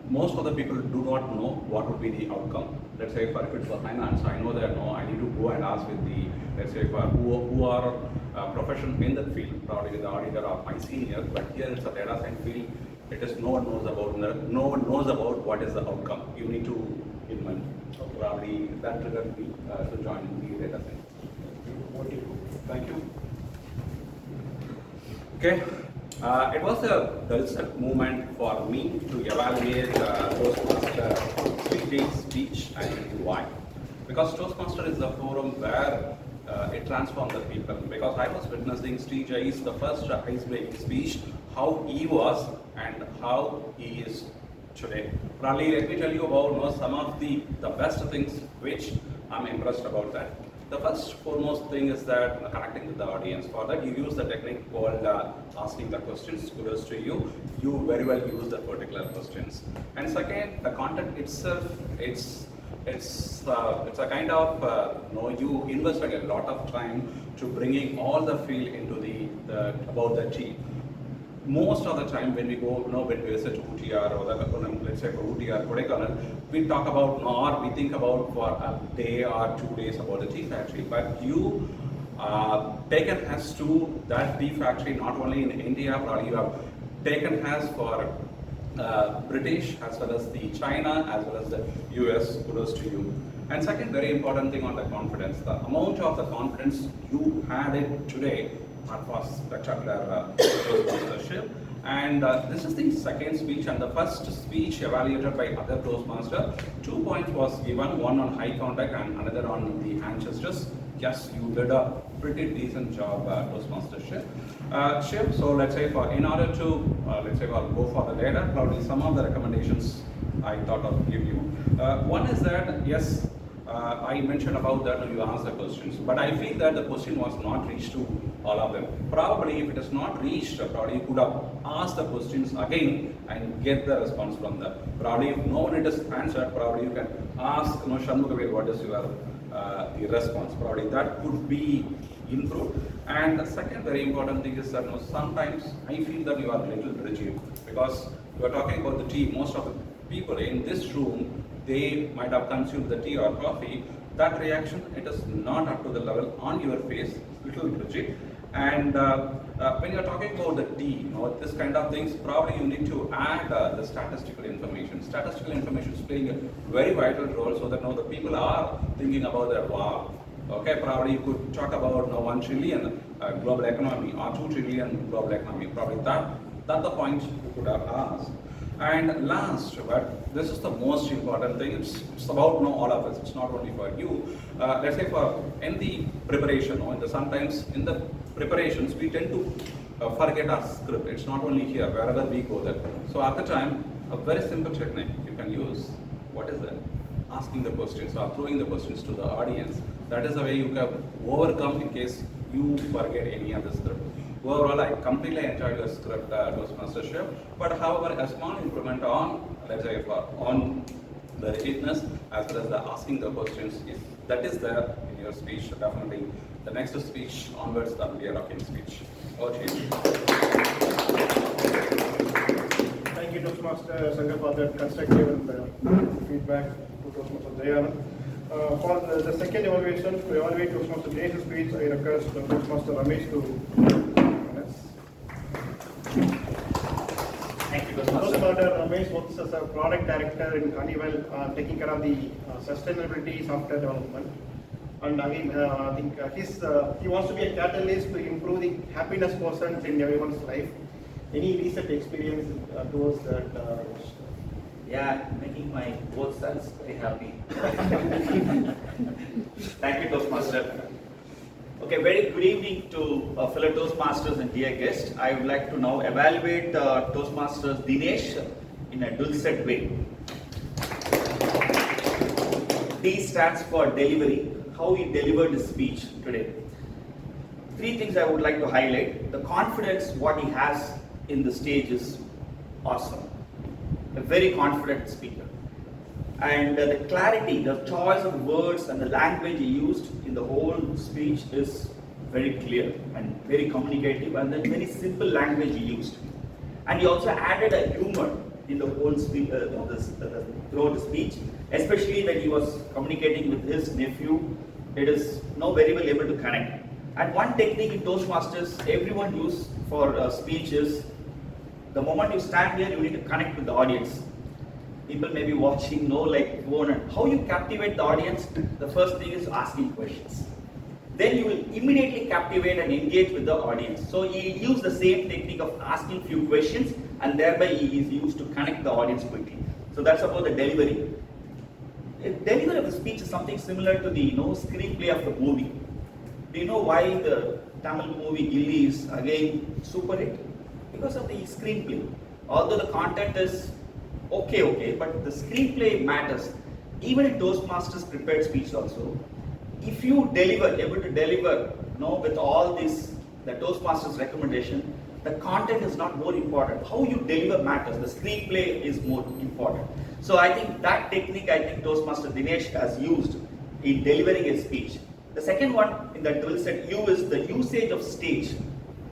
most of the people do not know what would be the outcome. Let's say if it's for finance, I know that no, I need to go and ask with the, let's say for who are professional in that field, probably with the auditor or my senior, but here it's a data science field, it is no one knows about what is the outcome. You need to invent. So probably that triggered me to join the data science. Thank you. Okay. It was a dulcet moment for me to evaluate Toastmaster speech and why. Because Toastmaster is the forum where it transformed the people. Because I was witnessing Steve Jai's the first ice-breaking speech, how he was and how he is today. Probably let me tell you about some of the best things which I'm impressed about that. The first foremost thing is that connecting with the audience. For that, you use the technique called asking the questions. Kudos to you. You very well use the particular questions. And second, the content itself, it's a kind of you invested a lot of time to bringing all the feel into the about the team. Most of the time when we go, when we visit Ooty or let's say Ooty or Kodaikanal, we talk about or we think about for a day or 2 days about the tea factory. But you taken as to that tea factory not only in India, but you have taken as for British as well as the China as well as the US. Kudos to you. And second, very important thing on the confidence, the amount of the confidence you had it today. That was spectacular Toastmastership. And this is the second speech and the first speech evaluated by other Toastmaster. 2 points was given, one on eye contact and another on the hand gestures. Yes, you did a pretty decent job Toastmastership. So let's say in order to go for the data, probably some of the recommendations I thought of give you. One is that yes, I mentioned about that you asked the questions, but I feel that the question was not reached to all of them. Probably if it is not reached, probably you could have asked the questions again and get the response from them. Probably if no one it is answered, probably you can ask Shanmugavir, what is your the response. Probably that could be improved. And the second very important thing is that sometimes I feel that you are a little rigid because you are talking about the tea. Most of the people in this room, they might have consumed the tea or coffee. That reaction, it is not up to the level on your face, little rigid. And when you're talking about the tea, this kind of things, probably you need to add the statistical information. Statistical information is playing a very vital role so that now the people are thinking about their wow. Okay, probably you could talk about 1 trillion global economy or 2 trillion global economy. Probably that's the point you could have asked. And last, but this is the most important thing, it's about all of us, it's not only for you. Let's say in the preparation, sometimes in the preparations, we tend to forget our script. It's not only here, wherever we go there. So at the time, a very simple technique you can use, what is that? Asking the questions or throwing the questions to the audience. That is the way you can overcome in case you forget any of the script. Overall, I completely enjoyed the script Toastmastership, but however, a small improvement on, let's say, on the rigidness as well as the asking the questions, if that is there in your speech, definitely the next speech onwards, that will be a rocking speech. Thank you, Toastmaster. Sankar, for that constructive and feedback to Toastmaster Jayanand. For the second evaluation, to evaluate Toastmaster Dinesh's speech, I request Toastmaster Ramesh to Thank you, Toastmaster Ramesh works as a product director in Honeywell, taking care of the sustainability software development. And again, I think he wants to be a catalyst to improve the happiness quotient in everyone's life. Any recent experience towards that? Yeah, making my both sons very happy. Thank you, Toastmaster. Okay, very good evening to fellow Toastmasters and dear guests. I would like to now evaluate Toastmasters Dinesh in a dulcet way. D stands for delivery, how he delivered his speech today. Three things I would like to highlight. The confidence what he has in the stage is awesome. A very confident speaker. And the clarity, the choice of words and the language he used in the whole speech is very clear and very communicative, and then very simple language he used. And he also added a humor in the whole speech, throughout the speech, especially when he was communicating with his nephew. It is now very well able to connect. And one technique in Toastmasters everyone uses for speech is, the moment you stand here, you need to connect with the audience. People may be watching, how you captivate the audience. The first thing is asking questions. Then you will immediately captivate and engage with the audience. So he used the same technique of asking few questions, and thereby he is used to connect the audience quickly. So that's about the delivery. The delivery of the speech is something similar to the screenplay of the movie. Do you know why the Tamil movie Gilli is again super hit? Because of the screenplay. Although the content is okay, but the screenplay matters. Even in Toastmasters prepared speech also, if you able to deliver, with all this, the Toastmasters recommendation, the content is not more important. How you deliver matters. The screenplay is more important. So I think that technique, Toastmaster Dinesh has used in delivering a speech. The second one in that dulcet U is the usage of stage.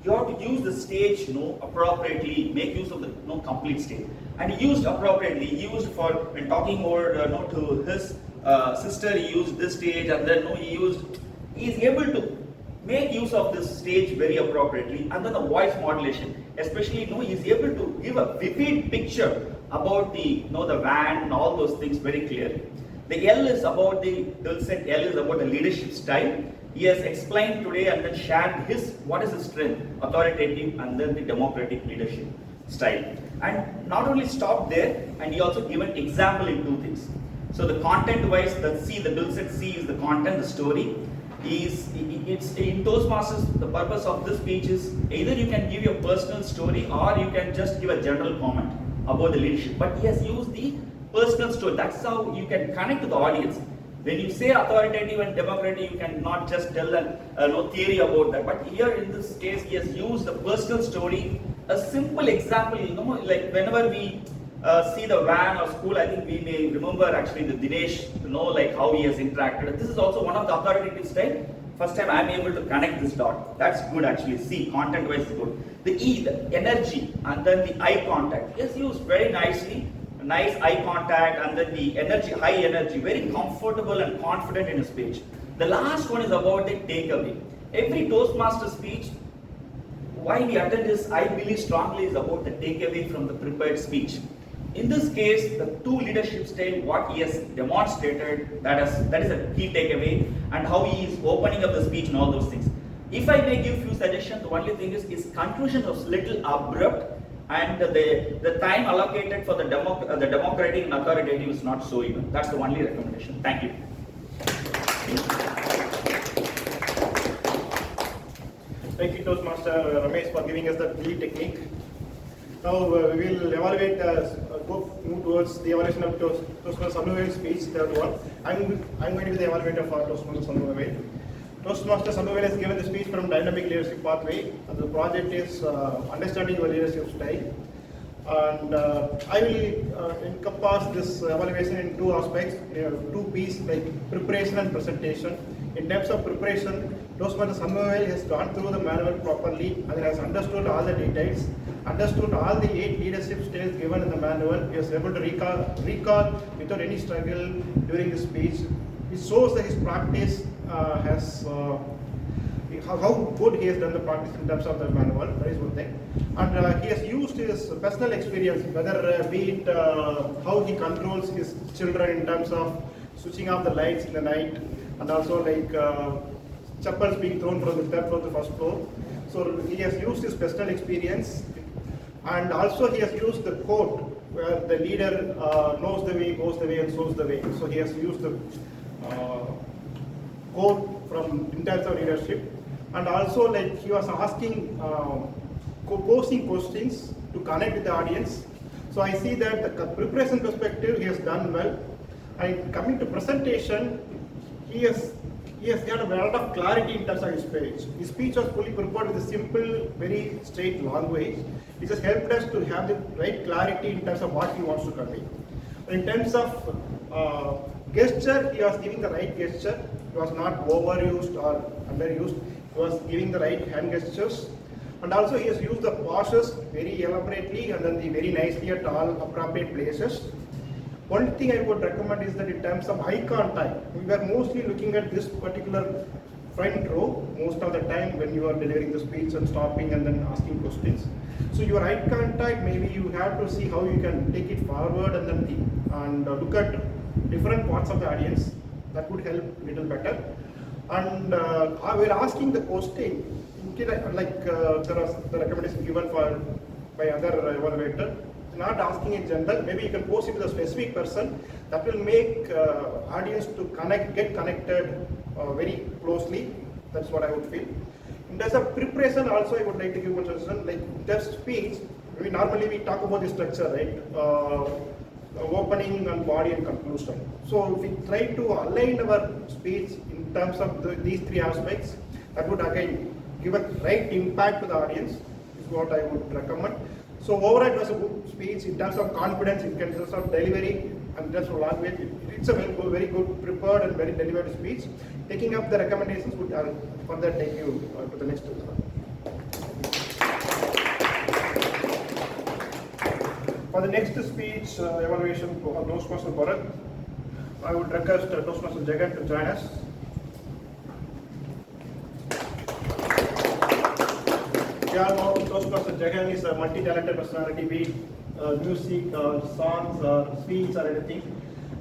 You have to use the stage appropriately, make use of the complete stage. And he used appropriately. He used for, when talking over to his sister, he used this stage, and then he is able to make use of this stage very appropriately. And then the voice modulation, especially he is able to give a vivid picture about the the van and all those things very clearly. The L is about the dulcet L is about the leadership style. He has explained today and then shared what is his strength, authoritative and then the democratic leadership style. And not only stopped there, and he also given example in two things. So the content wise, the dulcet C is the content, the story. It's in Toastmasters, the purpose of this speech is either you can give your personal story or you can just give a general comment about the leadership. But he has used the personal story. That's how you can connect to the audience. When you say authoritative and democratic, you cannot just tell no theory about that. But here in this case, he has used the personal story. A simple example, like whenever we see the van or school, I think we may remember actually the Dinesh, how he has interacted. This is also one of the authoritative style. First time I am able to connect this dot. That's good actually. C, content wise is good. The E, the energy, and then the eye contact. He has used very nicely. Nice eye contact, and then the energy, high energy, very comfortable and confident in his speech. The last one is about the takeaway. Every Toastmaster speech, why we attend this, I believe strongly, is about the takeaway from the prepared speech. In this case, the two leadership style, what he has demonstrated, that is a key takeaway, and how he is opening up the speech and all those things. If I may give few suggestions, the only thing is his conclusion was little abrupt, and the time allocated for the democratic and authoritative is not so even. That's the only recommendation. Thank you. Thank you, Toastmaster Ramesh, for giving us the lead technique. Now we will evaluate, move towards the evaluation of Toastmaster Samuel's speech, third one. I'm going to be the evaluator for Toastmaster Samuel. Toastmaster Samuel has given the speech from Dynamic Leadership Pathway, and the project is Understanding Your Leadership Style. And I will encompass this evaluation in two aspects, two pieces like preparation and presentation. In terms of preparation, Toastmasters Samuel has gone through the manual properly and has understood all the details, understood all the 8 leadership styles given in the manual. He was able to recall without any struggle during the speech. It shows that his practice has how good he has done the practice in terms of the manual. That is one thing. And he has used his personal experience, whether be it how he controls his children in terms of switching off the lights in the night, and also like chappals being thrown from the third floor to the first floor. So he has used his personal experience, and also he has used the quote where the leader knows the way, goes the way, and shows the way. So he has used the quote from in terms of leadership, and also like he was asking, posing questions to connect with the audience. So I see that the preparation perspective he has done well, and coming to presentation, he has got a lot of clarity in terms of his speech. His speech was fully prepared with a simple, very straight language. It just helped us to have the right clarity in terms of what he wants to convey. In terms of gesture, he was giving the right gesture. He was not overused or underused. He was giving the right hand gestures. And also he has used the pauses very elaborately and then very nicely at all appropriate places. One thing I would recommend is that in terms of eye contact, we were mostly looking at this particular front row most of the time when you are delivering the speech and stopping and then asking questions. So your eye contact, maybe you have to see how you can take it forward and then look at different parts of the audience. That would help a little better. And we're asking the question, like there was the recommendation given by other evaluator. Not asking in general, maybe you can post it to a specific person. That will make audience to get connected very closely. That's what I would feel. In terms of preparation, also I would like to give one suggestion. Like just speech, normally we talk about the structure, right? Opening and body and conclusion. So if we try to align our speech in terms of these 3 aspects, that would again give a right impact to the audience. Is what I would recommend. So overall, it was a good speech in terms of confidence, in terms of delivery, and just for language. It's a very good prepared and very delivered speech. Taking up the recommendations would further take you to the next level. For the next speech evaluation of Toastmaster Bharat, I would request Toastmaster Jagan to join us. We all know Toastmaster Jagan is a multi-talented personality, be it music or songs or speech or anything.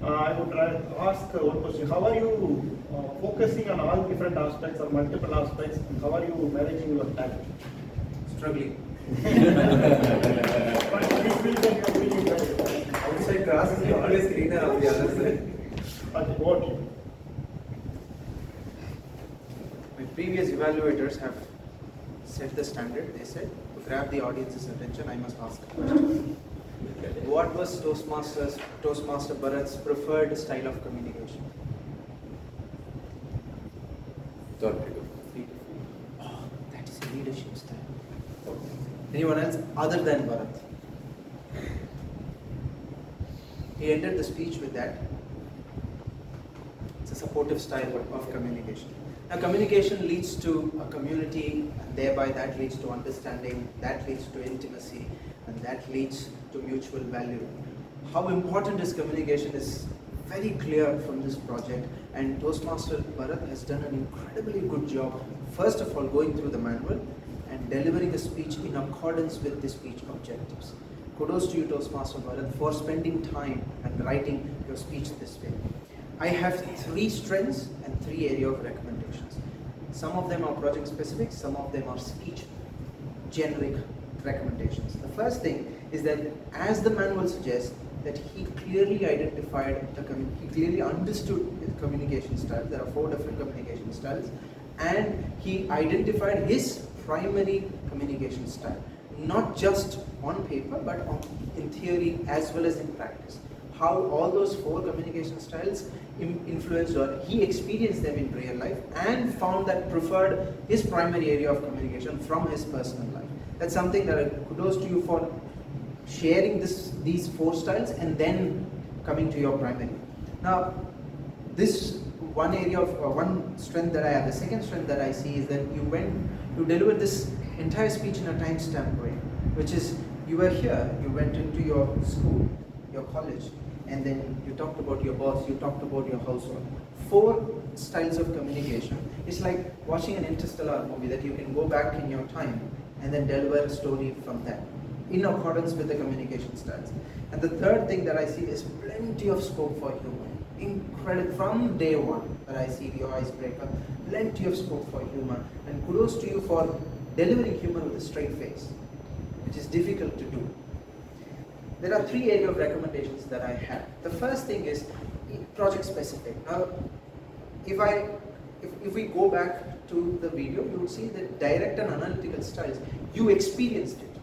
I would ask one question. How are you focusing on all different aspects or multiple aspects, and how are you managing your talent? Struggling. But you feel that you are really well. Outside grass is always greener on the other side. Okay, what? My previous evaluators have set the standard. They said to grab the audience's attention, I must ask a question. What was Toastmaster Bharat's preferred style of communication? Thought Oh, that is a leadership style. Anyone else other than Bharat? He ended the speech with that. It's a supportive style of communication. Now, communication leads to a community, and thereby that leads to understanding, that leads to intimacy, and that leads to mutual value. How important is communication is very clear from this project, and Toastmaster Bharat has done an incredibly good job, first of all going through the manual and delivering a speech in accordance with the speech objectives. Kudos to you, Toastmaster Bharat, for spending time and writing your speech this way. I have 3 strengths and 3 areas of recommendations. Some of them are project specific, some of them are speech generic recommendations. The first thing is that, as the manual suggests, that he clearly identified, he clearly understood his communication styles. There are 4 different communication styles, and he identified his primary communication style, not just on paper, but in theory as well as in practice. How all those 4 communication styles influenced, or he experienced them in real life and found that preferred his primary area of communication from his personal life. That's something that kudos to you for sharing these 4 styles and then coming to your primary. Now, this one area of one strength that I have. The second strength that I see is that you delivered this entire speech in a timestamp way, which is you were here, you went into your school, your college, and then you talked about your boss, you talked about your household. 4 styles of communication. It's like watching an interstellar movie that you can go back in your time and then deliver a story from that, in accordance with the communication styles. And the third thing that I see is plenty of scope for humor. Incredible, from day one that I see your icebreaker, plenty of scope for humor. And kudos to you for delivering humor with a straight face, which is difficult to do. There are 3 areas of recommendations that I have. The first thing is project specific. Now, if we go back to the video, you will see that direct and analytical styles, you experienced it.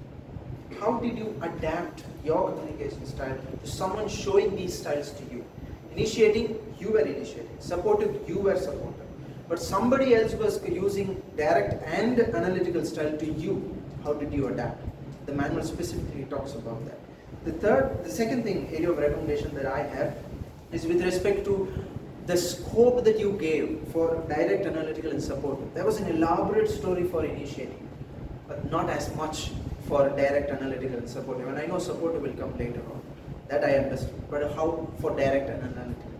How did you adapt your communication style to someone showing these styles to you? Initiating, you were initiating. Supportive, you were supportive. But somebody else was using direct and analytical style to you. How did you adapt? The manual specifically talks about that. The second area of recommendation that I have is with respect to the scope that you gave for direct, analytical, and supportive. There was an elaborate story for initiating, but not as much for direct, analytical, and supportive. And I know supportive will come later on. That I understood. But how for direct and analytical?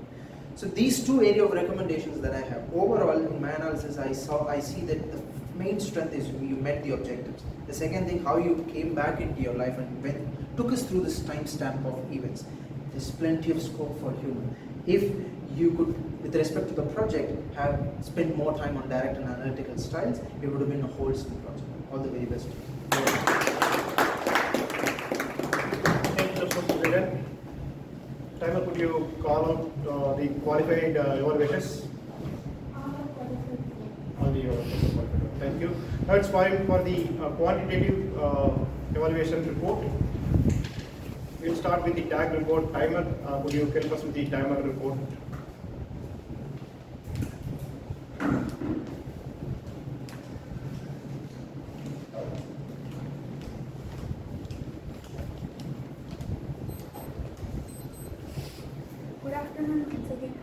So these 2 areas of recommendations that I have. Overall, in my analysis, I see that the main strength is you met the objectives. The second thing, how you came back into your life and took us through this timestamp of events. There's plenty of scope for humor. If you could, with respect to the project, have spent more time on direct and analytical styles, it would have been a wholesome project. All the very best. Thank you, Mr. Vegan. Timer, could you call out the qualified evaluations? All the qualified. Thank you. Now it's time for the quantitative evaluation report. We'll start with the tag report. Timer, could you help us with the timer report? Good afternoon, once again.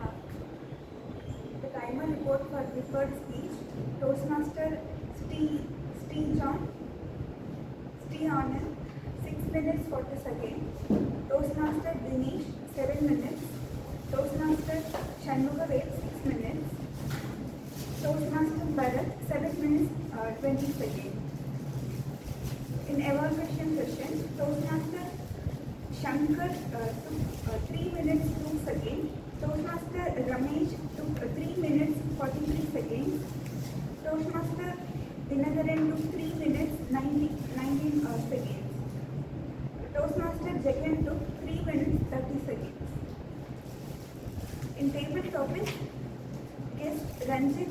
The timer report for preferred speech. Toastmaster John, Anand, 6 minutes 40 seconds. Toastmaster Dinesh, 7 minutes. Toastmaster Shanmugavel, 6 minutes. Toastmaster Bharat, 7 minutes 20 seconds. In evaluation session, Toastmaster Shankar took 3 minutes 2 seconds. Toastmaster Ramesh took 3 minutes 43 seconds. Toastmaster Dinagaran took 3 minutes 19 seconds. Toastmaster Jagan took 3 minutes 30 seconds. In table topic, guest Ranjit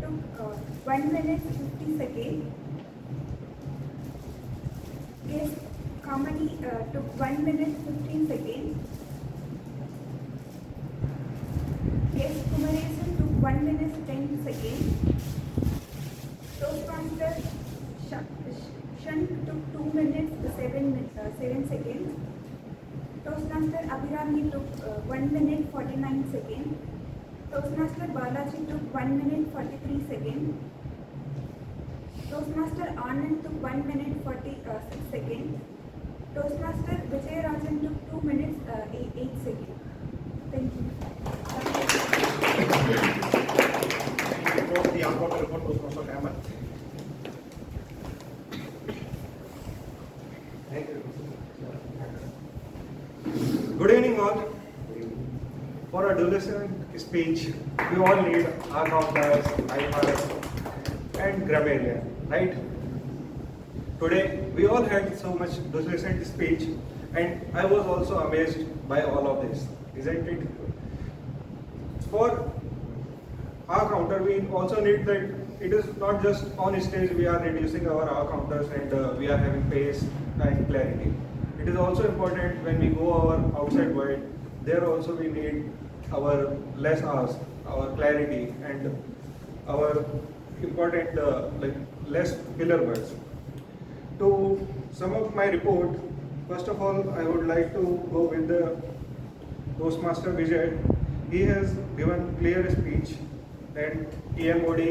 took 1 minute 50 seconds. Guest Kamani took 1 minute 15 seconds. Guest Kumaresan took 1 minute 10 seconds. Toastmaster Shan took 2 minutes 7 seconds. Toastmaster Abhirami took 1 minute 49 seconds. Toastmaster Balaji took 1 minute 43 seconds. Toastmaster Anand took 1 minute 46 seconds. Toastmaster Vijayarajan took 2 minutes 8 seconds. Thank you. The onboard report was also Hammer. Thank you. Good evening all. For a adolescent speech, we all need R-counters, IMRs, and grammarian, right? Today, we all had so much adolescent speech, and I was also amazed by all of this, isn't it? For R-counter, we also need that it is not just on stage we are reducing our R-counters and we are having pace and clarity. It is also important when we go our outside world, there also we need our less R's, our clarity and our important less filler words. To sum up my report, first of all, I would like to go with the Toastmaster Vijay. he has given clear speech. Then TMOD,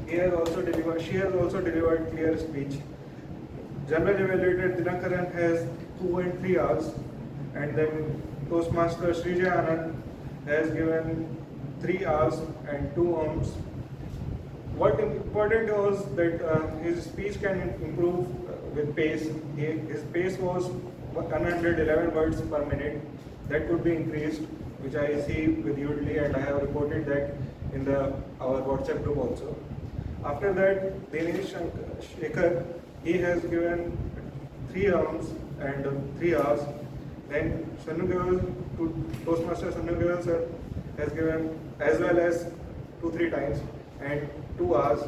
she has also delivered clear speech. General evaluator Dinakaran has 2 and 3 hours, and then Toastmaster Srijay Anand has given 3 hours and 2 arms. What important was that his speech can improve with pace. His pace was 111 words per minute. That could be increased, which I see with Udly, and I have reported that in our WhatsApp group also. After that, Dinesh Shekhar, he has given 3 arms and 3 hours. Then Toastmaster Sanugaval sir has given as well as 2-3 times and 2 hours.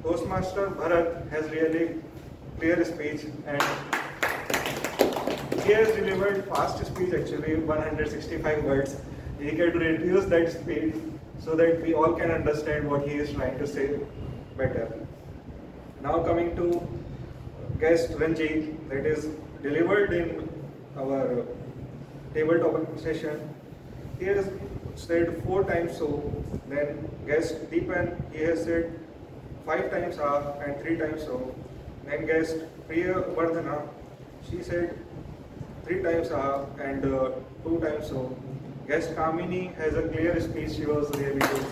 Toastmaster Bharat has really clear speech, and he has delivered fast speech, actually 165 words. He can reduce that speed so that we all can understand what he is trying to say better. Now coming to guest Ranjit, that is delivered in our tabletop session. He has said 4 times so. Then guest Deepan, he has said 5 times and 3 times so. Then guest Priya Vardhana, she said 3 times and 2 times so. Guest Kamini has a clear speech, she was really good.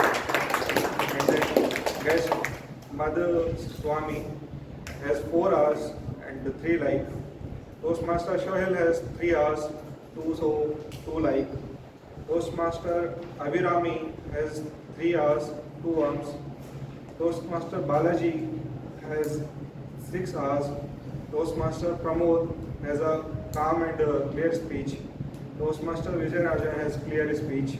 And then guest Mother Swami has 4 hours and 3 like. Toastmaster Shohel has 3 hours, 2 so, 2 like. Toastmaster Abhirami has 3 hours, 2 arms. Toastmaster Balaji has 6 hours. Toastmaster Pramod has a calm and clear speech. Toastmaster Vijay Raja has clear speech.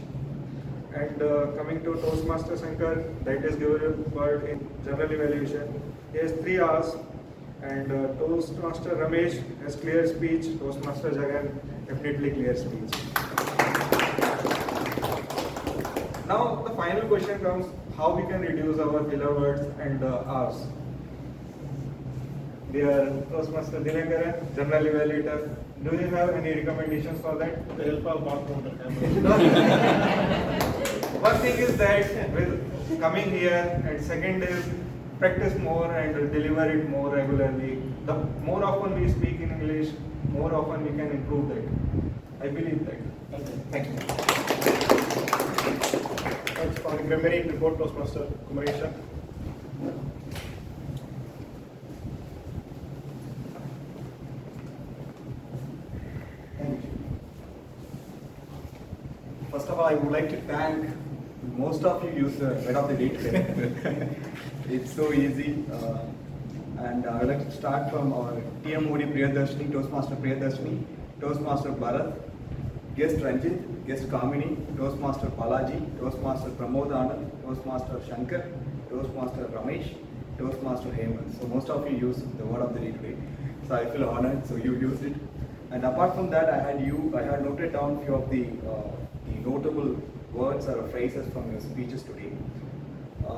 And coming to Toastmaster Shankar, that is given word in general evaluation. He has 3 hours. And Toastmaster Ramesh has clear speech. Toastmaster Jagan definitely clear speech. Now the final question comes: how we can reduce our filler words and hours? Dear Toastmaster Dinakaran, General Evaluator, do you have any recommendations for that? With the help of bathroom. One thing is that with coming here, and second is practice more and deliver it more regularly. The more often we speak in English, more often we can improve that. I believe that. Thank you. Thanks for remembering report, Toastmaster Kumaresha. First of all, I would like to thank most of you use the word of the day today. It's so easy. And I would like to start from our TMOD Priyadarshini, Toastmaster Priyadarshini, Toastmaster Bharat, guest Ranjit, guest Kamini, Toastmaster Balaji, Toastmaster Pramod Anand, Toastmaster Shankar, Toastmaster Ramesh, Toastmaster Hemant. So most of you use the word of the day today. So I feel honored, so you used it. And apart from that, I had noted down few of the notable words or phrases from your speeches today.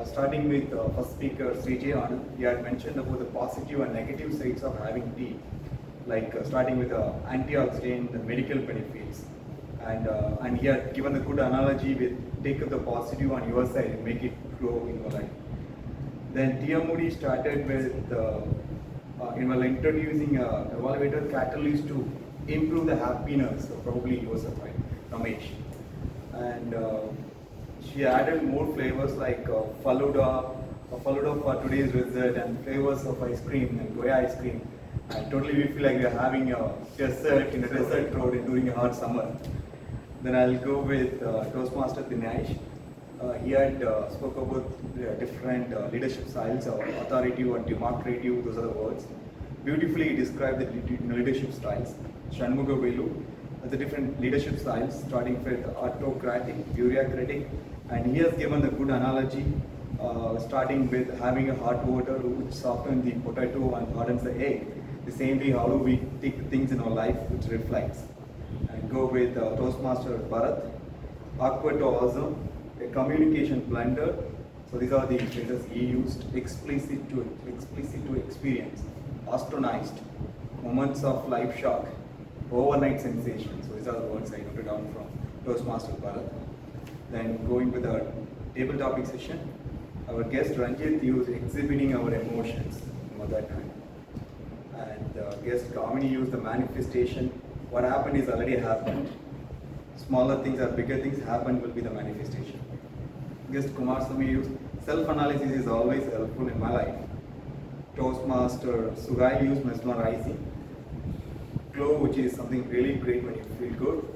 Starting with first speaker Srijay Anand, he had mentioned about the positive and negative sides of having tea, like starting with antioxidant, the medical benefits, and he had given a good analogy with take up the positive on your side and make it grow in your life. Then TMOD started with introducing evaluator catalyst to improve the happiness, probably yourself, right, Ramesh. And she added more flavors like Faluda for today's result, and flavors of ice cream and Goya ice cream. And totally we feel like we are having a dessert in a desert road during a hot summer. Then I'll go with Toastmaster Dinesh. He had spoke about different leadership styles, authoritative and democrative, those are the words. Beautifully described the leadership styles. Shanmuga Velu, the different leadership styles, starting with autocratic, bureaucratic, and he has given a good analogy, starting with having a hot water which softens the potato and hardens the egg. The same way, how do we take things in our life which reflects? And go with Toastmaster Bharat, awkward to awesome, a communication blunder. So these are the phrases he used. Explicit to experience, astonized, moments of life shock, overnight sensation. So these are the words I noted down from Toastmaster Bharat. Then going with our table topic session, our guest Ranjit used exhibiting our emotions that time. And guest Kamini used the manifestation. What happened is already happened. Smaller things or bigger things happen will be the manifestation. Guest Kumar Sami used self-analysis is always helpful in my life. Toastmaster Sugai used mesmerizing. Glow, which is something really great when you feel good.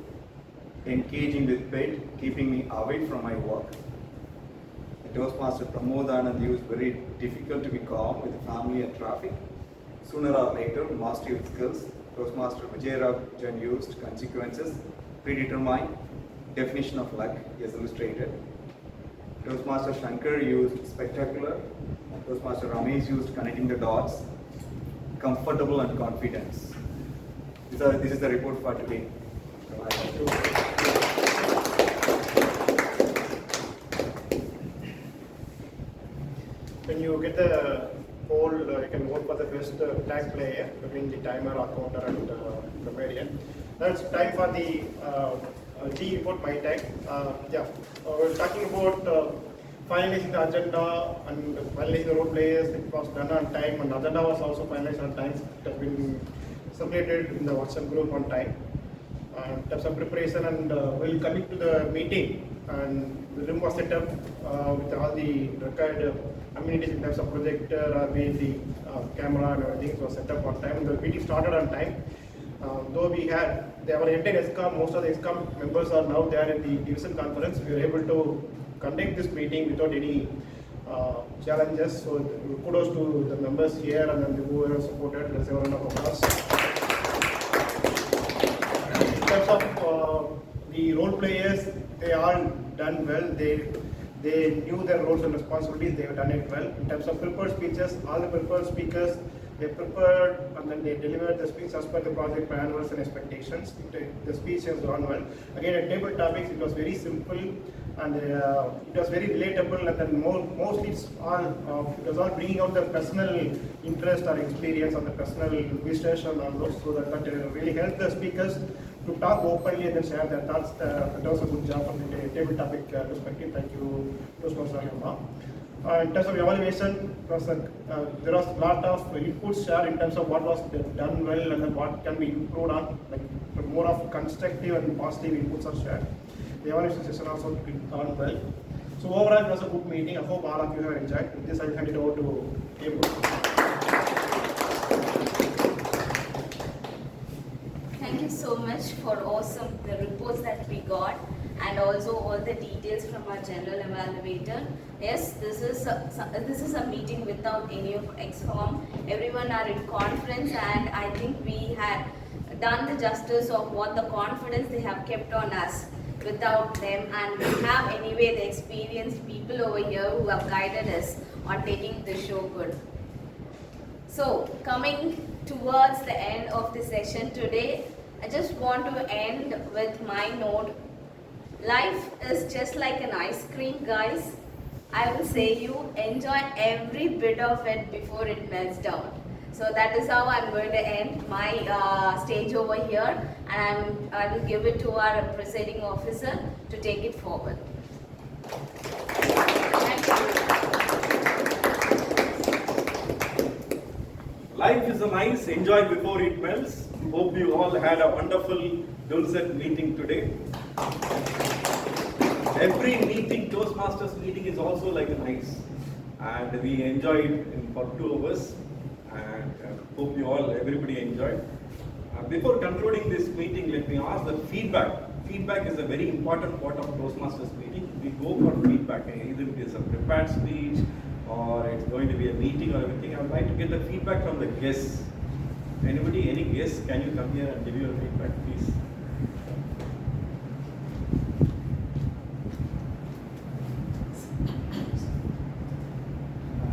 Engaging with pet, keeping me away from my work. The Toastmaster Pramod Anand used very difficult to be calm with the family and traffic. Sooner or later, mastery of skills. Toastmaster Vijay Rajan used consequences, predetermined, definition of luck, as illustrated. Toastmaster Shankar used spectacular. Toastmaster Ramesh used connecting the dots, comfortable and confidence. This is the report for today. When you get the poll, you can vote for the best tag player between the timer, counter, and comedian. Now it's time for the G report, my tag. We're talking about finalizing the agenda and finalizing the role players. It was done on time, and the agenda was also finalized on time. It has been circulated in the WhatsApp group on time. In terms of preparation, and we'll commit to the meeting, and the room was set up with all the required amenities in terms of projector or the camera and everything. It was set up on time, and the meeting started on time. Though we had our entire ESCOM, most of the ESCOM members are now there in the division conference. We were able to conduct this meeting without any challenges. So kudos to the members here and then who supported the several of us. In terms of the role players, they all done well. They knew their roles and responsibilities. They have done it well. In terms of prepared speeches, all the prepared speakers, they prepared and then they delivered the speech as per the project manuals and expectations. The speech has gone well. Again, at table topics, it was very simple and it was very relatable, and then mostly it was all bringing out the personal interest or experience and the personal research and all those, so that really helped the speakers to talk openly and then share their thoughts. That was a good job from the table topic perspective. Thank you, Toastmasters. In terms of evaluation, there was a lot of inputs shared in terms of what was done well and then what can be improved on. Like more of constructive and positive inputs are shared. The evaluation session also gone well. So overall, it was a good meeting. I hope all of you have enjoyed. With this, I will hand it over to Abel. Thank you so much for the reports that we got, and also all the details from our general evaluator. Yes, this is a meeting without any of EXCOM. Everyone are in conference, and I think we had done the justice of what the confidence they have kept on us without them, and we have anyway the experienced people over here who have guided us on taking the show good. So coming towards the end of the session today, I just want to end with my note. Life is just like an ice cream, guys. I will say you enjoy every bit of it before it melts down. So that is how I'm going to end my stage over here, and I will give it to our presiding officer to take it forward. Thank you. Life is nice, enjoy before it melts. Hope you all had a wonderful Dulcet meeting today. Every meeting, Toastmasters meeting, is also like an ice, and we enjoyed for 2 hours, and hope you all, everybody enjoyed. Before concluding this meeting, let me ask the feedback. Feedback is a very important part of Toastmasters meeting. We go for feedback, either it is a prepared speech or it's going to be a meeting or everything. I would like to get the feedback from the guests. Anybody, any guests, can you come here and give your feedback, please?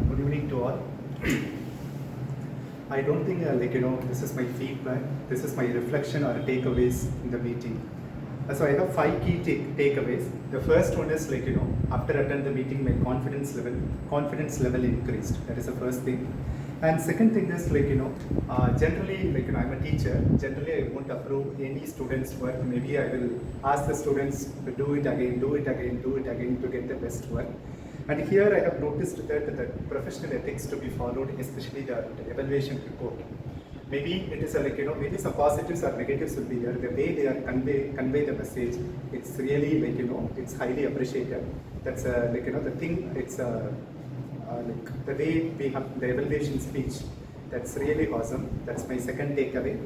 Good evening to all. I don't think this is my feedback, this is my reflection or takeaways in the meeting. So I have 5 key takeaways. The first one is after attending the meeting, my confidence level increased. That is the first thing. And second thing is generally I'm a teacher. Generally, I won't approve any students' work. Maybe I will ask the students to do it again, do it again, do it again to get the best work. And here I have noticed that the professional ethics to be followed, especially the evaluation report. Maybe it is maybe some positives or negatives will be there. The way they are convey the message, it's really it's highly appreciated. That's the thing. It's the way we have the evaluation speech. That's really awesome. That's my second takeaway.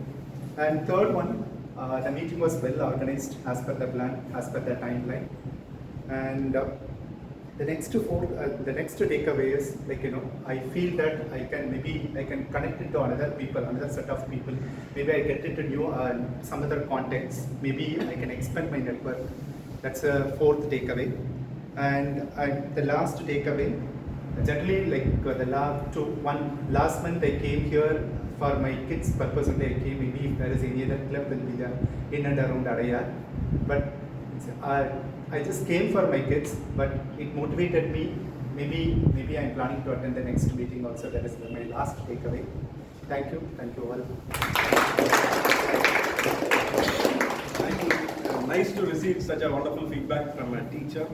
And third one, the meeting was well organized as per the plan, as per the timeline. And the next takeaway is I feel that I can connect into another set of people. Maybe I get into new some other context. Maybe I can expand my network. That's a fourth takeaway. And the last takeaway, generally last month I came here for my kids' purpose and I came. Maybe if there is any other club will be there in and around Adaya. But I just came for my kids, but it motivated me. Maybe I'm planning to attend the next meeting also. That is my last takeaway. Thank you all. Thank you. Nice to receive such a wonderful feedback from a teacher.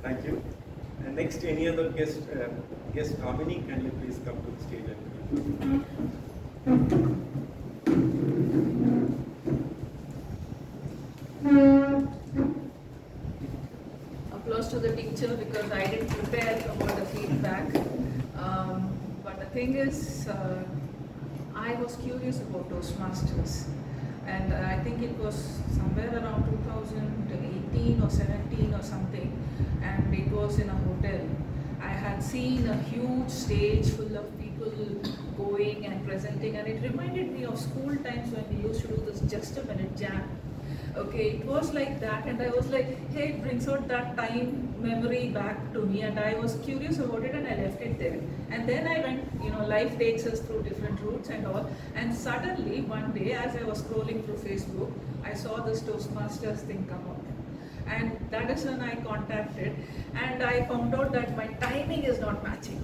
Thank you. And next, any other guest, Kamini, can you please come to the stage Applause to the teacher because I didn't prepare about the feedback. But the thing is, I was curious about Toastmasters. And I think it was somewhere around 2018 or 17 or something. And it was in a hotel. I had seen a huge stage full of people going and presenting, and it reminded me of school times when we used to do this just a minute jam. Okay, it was like that, and I was like, hey, it brings out that time memory back to me, and I was curious about it and I left it there. And then I went, life takes us through different routes and all, and suddenly one day as I was scrolling through Facebook, I saw this Toastmasters thing come up. And that is when I contacted, and I found out that my timing is not matching.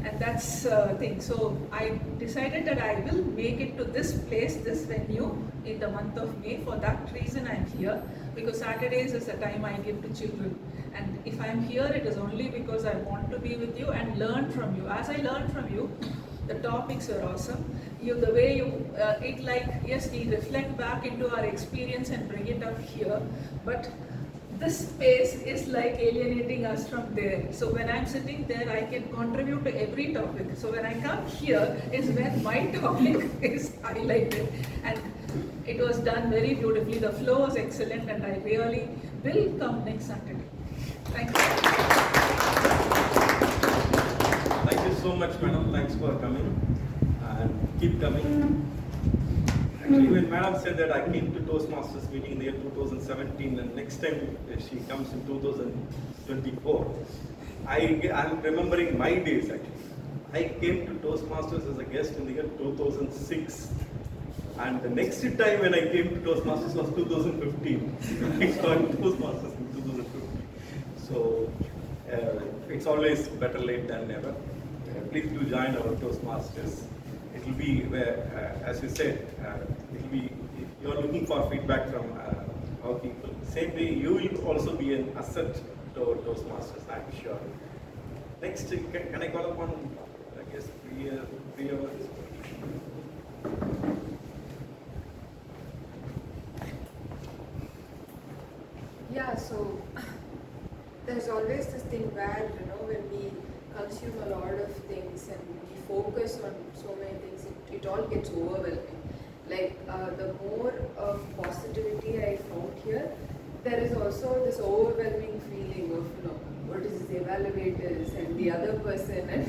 And that's the thing. So I decided that I will make it to this place, this venue in the month of May. For that reason I'm here, because Saturdays is the time I give to children. And if I'm here, it is only because I want to be with you and learn from you. As I learn from you, the topics are awesome. The way yes, we reflect back into our experience and bring it up here. But this space is like alienating us from there. So when I'm sitting there, I can contribute to every topic. So when I come here is when my topic is highlighted. And it was done very beautifully. The flow was excellent, and I really will come next Saturday. Thank you. Thank you so much, madam. Thanks for coming. And keep coming. Actually, when madam said that I came to Toastmasters meeting in the year 2017, and next time she comes in 2024, I'm remembering my days actually. I came to Toastmasters as a guest in the year 2006. And the next time when I came to Toastmasters was 2015. I joined Toastmasters in 2015. So it's always better late than never. Please do join our Toastmasters. It will be, as you said, it will be, if you are looking for feedback from our people. Same way, you will also be an asset to our Toastmasters, I'm sure. Next, can I call upon, I guess, Priya? Yeah, so there's always this thing where, when we consume a lot of things and we focus on so many things, it all gets overwhelming. Like the more of positivity I found here, there is also this overwhelming feeling of, what is the evaluators and the other person and,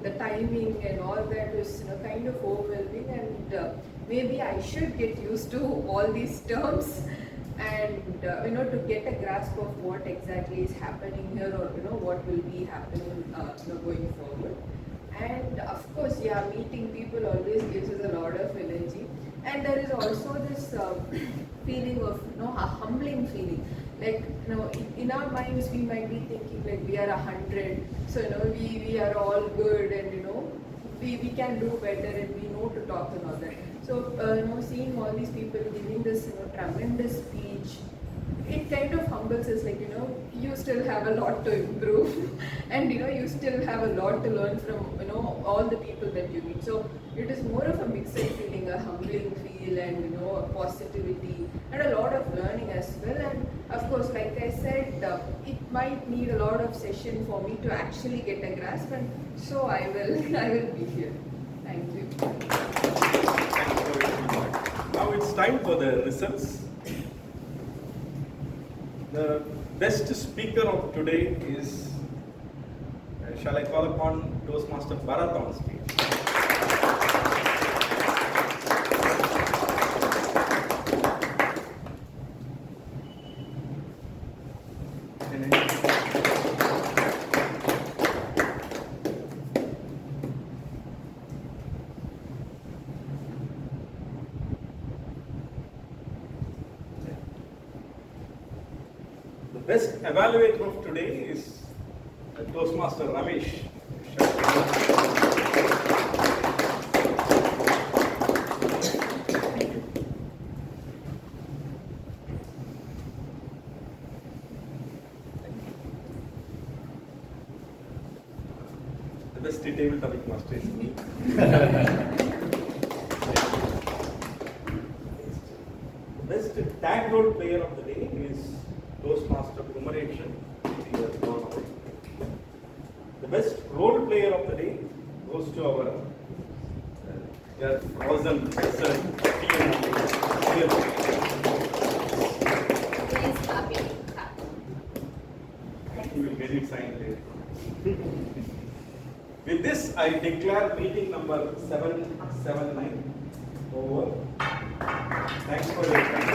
the timing and all that is, kind of overwhelming, and maybe I should get used to all these terms and to get a grasp of what exactly is happening here, or what will be happening going forward. And of course, yeah, meeting people always gives us a lot of energy, and there is also this feeling of a humbling feeling. Like in our minds we might be thinking like we are 100, so we are all good, and we can do better and we know to talk and all that. So, seeing all these people giving this, tremendous speech, it kind of humbles us, like, you still have a lot to improve and, you still have a lot to learn from, all the people that you meet. So, it is more of a mixed feeling, a humbling feel and, a positivity and a lot of learning as well. And of course, like I said, it might need a lot of session for me to actually get a grasp, and so I will be here. Thank you. Now it's time for the results. The best speaker of today is, shall I call upon Toastmaster Bharat on stage? The best evaluator of today is Toastmaster Ramesh. The best table topic master is me. The best tag role player of the day is Toastmaster Kumareshan. The best role player of the day goes to our frozen person. You will get it signed later. With this, I declare meeting number 779 over. Thanks for your time.